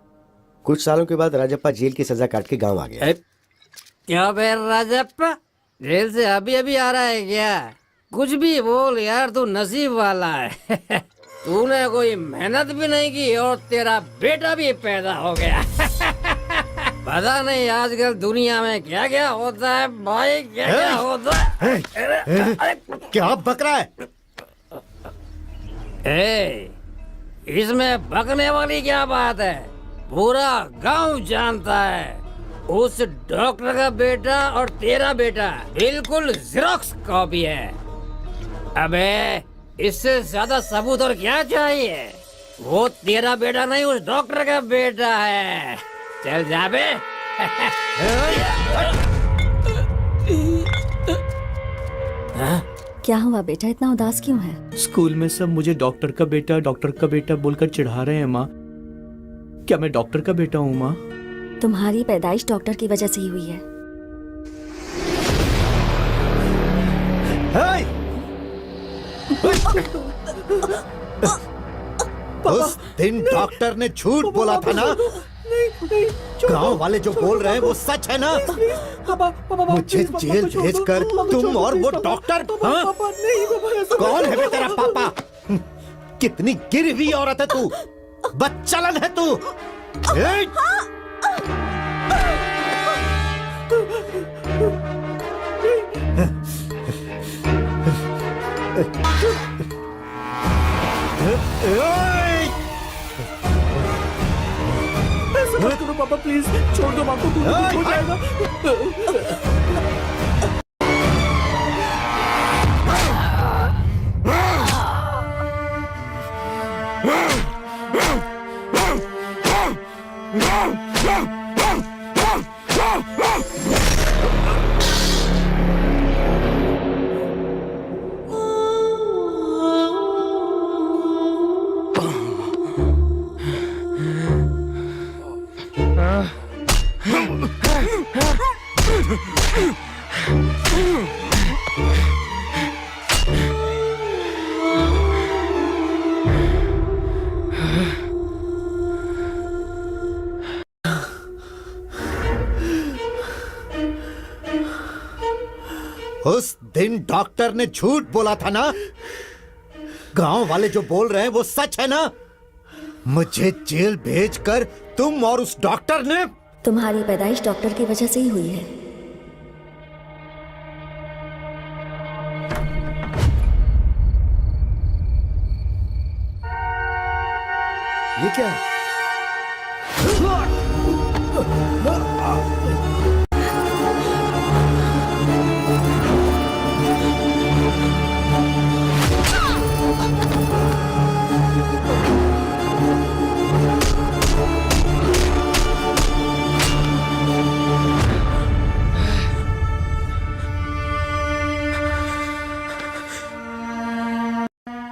कुछ सालों के बाद राजप्पा जेल की सजा काट के गांव आ गया। क्या बेर राजप्पा जेल से अभी अभी आ रहा है क्या? कुछ भी बोल यार, तू नसीब वाला है। तूने कोई मेहनत भी नहीं की और तेरा बेटा भी पैदा हो गया। पता नहीं आजकल दुनिया में क्या क्या होता है भाई, क्या क्या होता है। क्या बक रहा है? इसमें बकने वाली क्या बात है? पूरा गांव जानता है उस डॉक्टर का बेटा और तेरा बेटा बिल्कुल ज़ेरॉक्स कॉपी है। अबे इससे ज्यादा सबूत और क्या चाहिए? वो तेरा बेटा नहीं, उस डॉक्टर का बेटा है। चल जा बे। क्या हुआ बेटा, इतना उदास क्यों है? स्कूल में सब मुझे डॉक्टर का बेटा बोलकर चिढ़ा रहे हैं माँ। क्या मैं डॉक्टर का बेटा हूँ माँ? तुम्हारी पैदाइश डॉक्टर की वजह से ही हुई है। उस दिन डॉक्टर ने झूठ बोला था ना? गांव वाले जो बोल रहे हैं वो सच है ना? मुझे जेल भेजकर तुम और वो डॉक्टर, हाँ? कौन है बे तेरा पापा? कितनी गिरी हुई औरत है तू, बदचलन है तू। ऐसा मत करो पापा, प्लीज छोड़ दो माँ को, हो जाएगा। उस दिन डॉक्टर ने झूठ बोला था ना? गांव वाले जो बोल रहे हैं वो सच है ना? मुझे जेल भेजकर तुम और उस डॉक्टर ने... तुम्हारी पैदाइश डॉक्टर की वजह से ही हुई है। ये क्या है?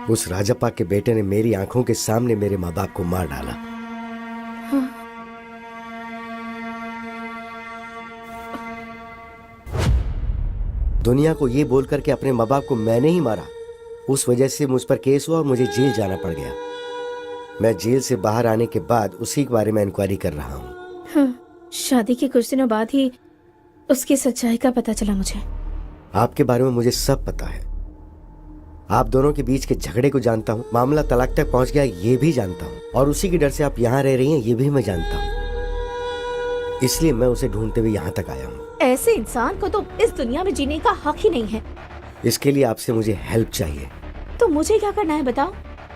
उस राजप्पा के बेटे ने मेरी आंखों के सामने मेरे माँ बाप को मार डाला। दुनिया को ये बोल करके अपने माँ बाप को मैंने ही मारा, उस वजह से मुझ पर केस हुआ और मुझे जेल जाना पड़ गया। मैं जेल से बाहर आने के बाद उसी के बारे में इंक्वायरी कर रहा हूँ। हाँ, शादी के कुछ दिनों बाद ही उसकी सच्चाई का पता चला मुझे। आपके बारे में मुझे सब पता है। आप दोनों के बीच के झगड़े को जानता हूँ, मामला तलाक तक पहुंच गया ये भी जानता हूँ, और उसी के डर से आप यहाँ रह रही हैं ये भी मैं जानता हूँ। इसलिए मैं उसे ढूंढते हुए यहाँ तक आया हूँ। ऐसे इंसान को तो इस दुनिया में जीने का हक ही नहीं है। इसके लिए आपसे मुझे हेल्प चाहिए। तो मुझे क्या करना है बताओ?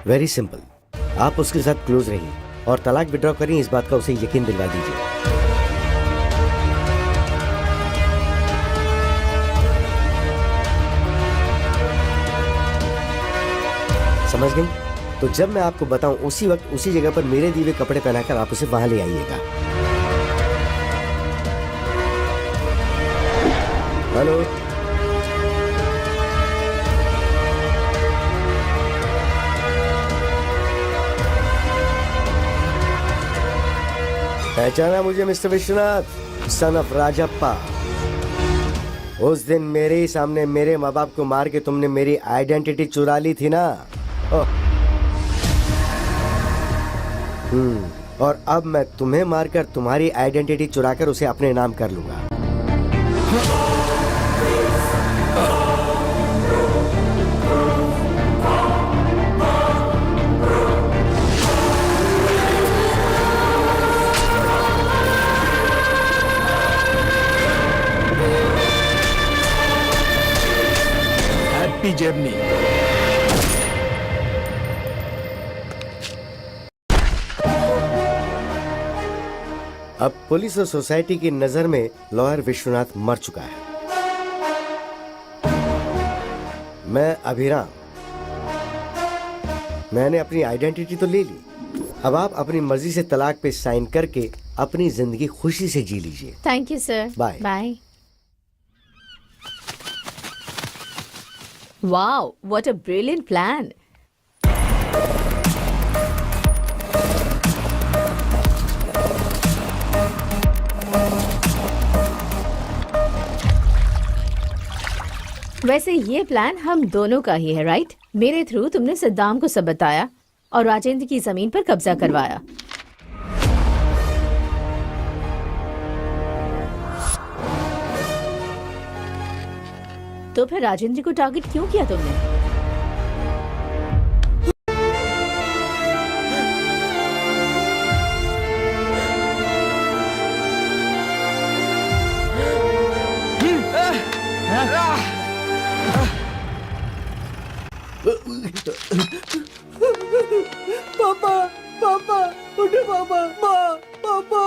वेरी सिंपल, आप उसके साथ क्लोज रहिए और तलाक विड्रॉ करिए, इस बात का उसे यकीन दिलवा दीजिए। समझ गई? तो जब मैं आपको बताऊं उसी वक्त उसी जगह पर मेरे दिए हुए कपड़े पहनाकर आप उसे वहां ले आइएगा। हेलो, पहचाना मुझे mister Vishwanath, son of Rajappa? उस दिन मेरे ही सामने मेरे माँ बाप को मार के तुमने मेरी आइडेंटिटी चुरा ली थी ना? और अब मैं तुम्हें मारकर तुम्हारी आइडेंटिटी चुराकर उसे अपने नाम कर लूंगा। Happy journey. अब पुलिस और सोसाइटी की नजर में लॉयर विश्वनाथ मर चुका है। मैं अभिराम, मैंने अपनी आइडेंटिटी तो ले ली, अब आप अपनी मर्जी से तलाक पे साइन करके अपनी जिंदगी खुशी से जी लीजिए। Thank you sir. Bye bye. Wow, what a brilliant plan. वैसे ये प्लान हम दोनों का ही है, राइट? मेरे थ्रू तुमने सद्दाम को सब बताया और राजेंद्र की जमीन पर कब्जा करवाया। तो फिर राजेंद्र को टारगेट क्यों किया तुमने? पापा, पापा, उठे पापा, माँ, पापा।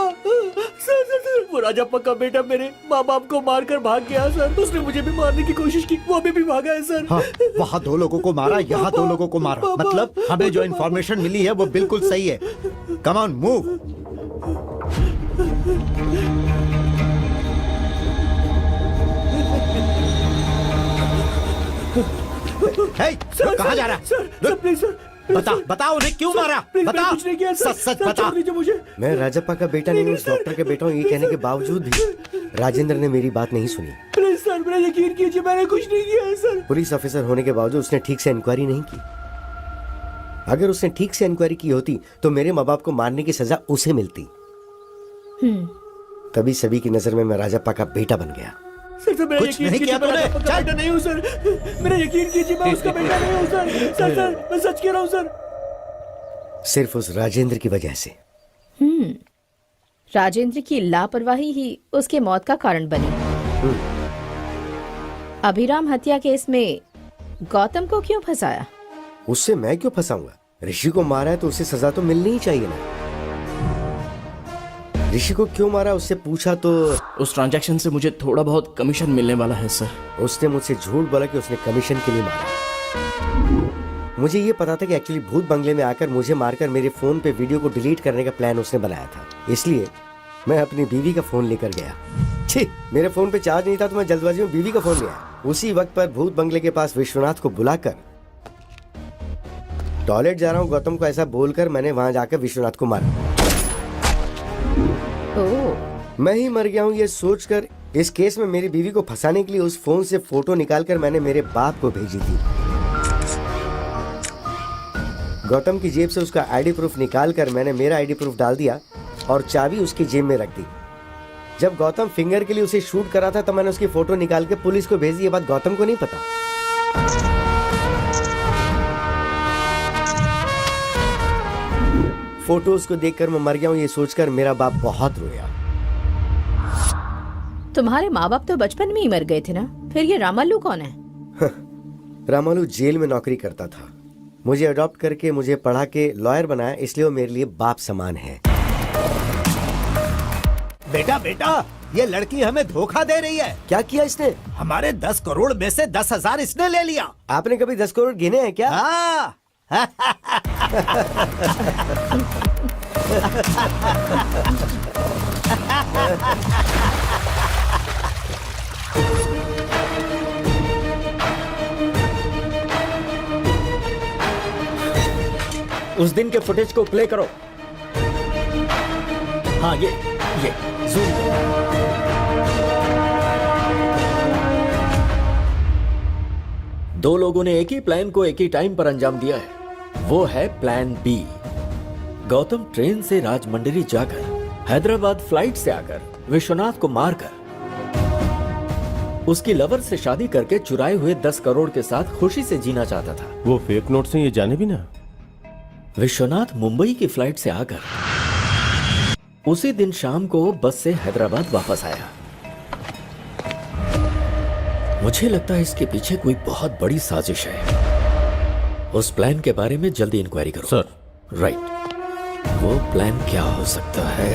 सर, वो राजप्पा का बेटा मेरे माँ बाप को मारकर भाग गया सर। उसने मुझे भी मारने की कोशिश की, वो अभी भी भागा है सर। हाँ, वहाँ 2 लोगों को मारा, यहाँ 2 लोगों को मारा। मतलब हमें जो इन्फॉर्मेशन मिली है वो बिल्कुल सही है। Come on, move. कहाँ जा रहा? सर, प्लीज सर, बता उन्हें क्यों मारा? बता, कुछ नहीं किया सर। सच बता। मुझे मैं राजप्पा का बेटा नहीं हूँ, उस डॉक्टर के बेटा हूँ, ये कहने के बावजूद भी राजेंद्र ने मेरी बात नहीं सुनी। प्लीज सर, मेरा यकीन कीजिए, मैंने कुछ नहीं किया है सर। पुलिस ऑफिसर होने के बावजूद उसने ठीक से इंक्वायरी नहीं की। अगर उसने ठीक से इंक्वायरी की होती तो मेरे माँ बाप को मारने की सजा उसे मिलती। तभी सभी की नजर में मैं राजप्पा का बेटा बन गया। सर मेरा कुछ यकीन नहीं कीजिए, किया मैं तूने। राजप्पा का बेटा नहीं हूँ सर। मेरा यकीन कीजिए, मैं उसका बेटा नहीं हूँ सर। सर मैं सच कह रहा हूँ सर। सिर्फ उस राजेंद्र की वजह से। राजेंद्र की लापरवाही ही उसके मौत का कारण बनी। अभिराम हत्या केस में गौतम को क्यों फंसाया? उससे मैं क्यों फंसाऊंगा? ऋषि को मारा है तो उसे सजा तो मिलनी ही चाहिए ना। ऋषि को क्यों मारा उससे पूछा तो उस ट्रांजैक्शन से मुझे थोड़ा बहुत कमीशन मिलने वाला है सर। उसने मुझसे झूठ बोला कि उसने कमीशन के लिए मारा। मुझे ये पता था कि एक्चुअली भूत बंगले में आकर मुझे मारकर मेरे फोन पे वीडियो को डिलीट करने का प्लान उसने बनाया था। इसलिए मैं अपनी बीवी का फोन लेकर गया। छी, मेरे फोन पे चार्ज नहीं था तो मैं जल्दबाजी में बीवी का फोन लिया। उसी वक्त पर भूत बंगले के पास विश्वनाथ को बुलाकर टॉयलेट जा रहा हूँ गौतम को ऐसा बोलकर मैंने वहां जाकर विश्वनाथ को मारा। मैं ही मर गया हूँ ये सोचकर इस केस में मेरी बीवी को फंसाने के लिए उस फोन से फोटो निकालकर मैंने मेरे बाप को भेजी थी। गौतम की जेब से उसका आईडी प्रूफ निकालकर मैंने मेरा आईडी प्रूफ डाल दिया और चाबी उसकी जेब में रख दी। जब गौतम फिंगर के लिए उसे शूट करा था तब मैंने उसकी फोटो निकाल के पुलिस को भेजी। ये बात गौतम को नहीं पता। फोटोज को देखकर मैं मर गया हूँ ये सोचकर मेरा बाप बहुत रोया। तुम्हारे माँ बाप तो बचपन में ही मर गए थे ना, फिर ये रामालू कौन है? रामालू जेल में नौकरी करता था। मुझे अडॉप्ट करके मुझे पढ़ा के लॉयर बनाया, इसलिए वो मेरे लिए बाप समान है। बेटा बेटा, ये लड़की हमें धोखा दे रही है। क्या किया इसने? हमारे 10 करोड़ में से 10,000 इसने ले लिया। आपने कभी 10 करोड़ गिने हैं क्या? हाँ। उस दिन के फुटेज को प्ले करो। हाँ ये जूम। दो लोगों ने एक ही प्लान को एक ही टाइम पर अंजाम दिया है। वो है प्लान बी। गौतम ट्रेन से राजमंड्री जाकर हैदराबाद फ्लाइट से आकर विश्वनाथ को मारकर उसकी लवर से शादी करके चुराए हुए 10 करोड़ के साथ खुशी से जीना चाहता था। वो फेक नोट से ये जाने भी ना। विश्वनाथ मुंबई की फ्लाइट से आकर उसी दिन शाम को बस से हैदराबाद वापस आया। मुझे लगता है इसके पीछे कोई बहुत बड़ी साजिश है। उस प्लान के बारे में जल्दी इंक्वायरी करो। सर। राइट। वो प्लान क्या हो सकता है?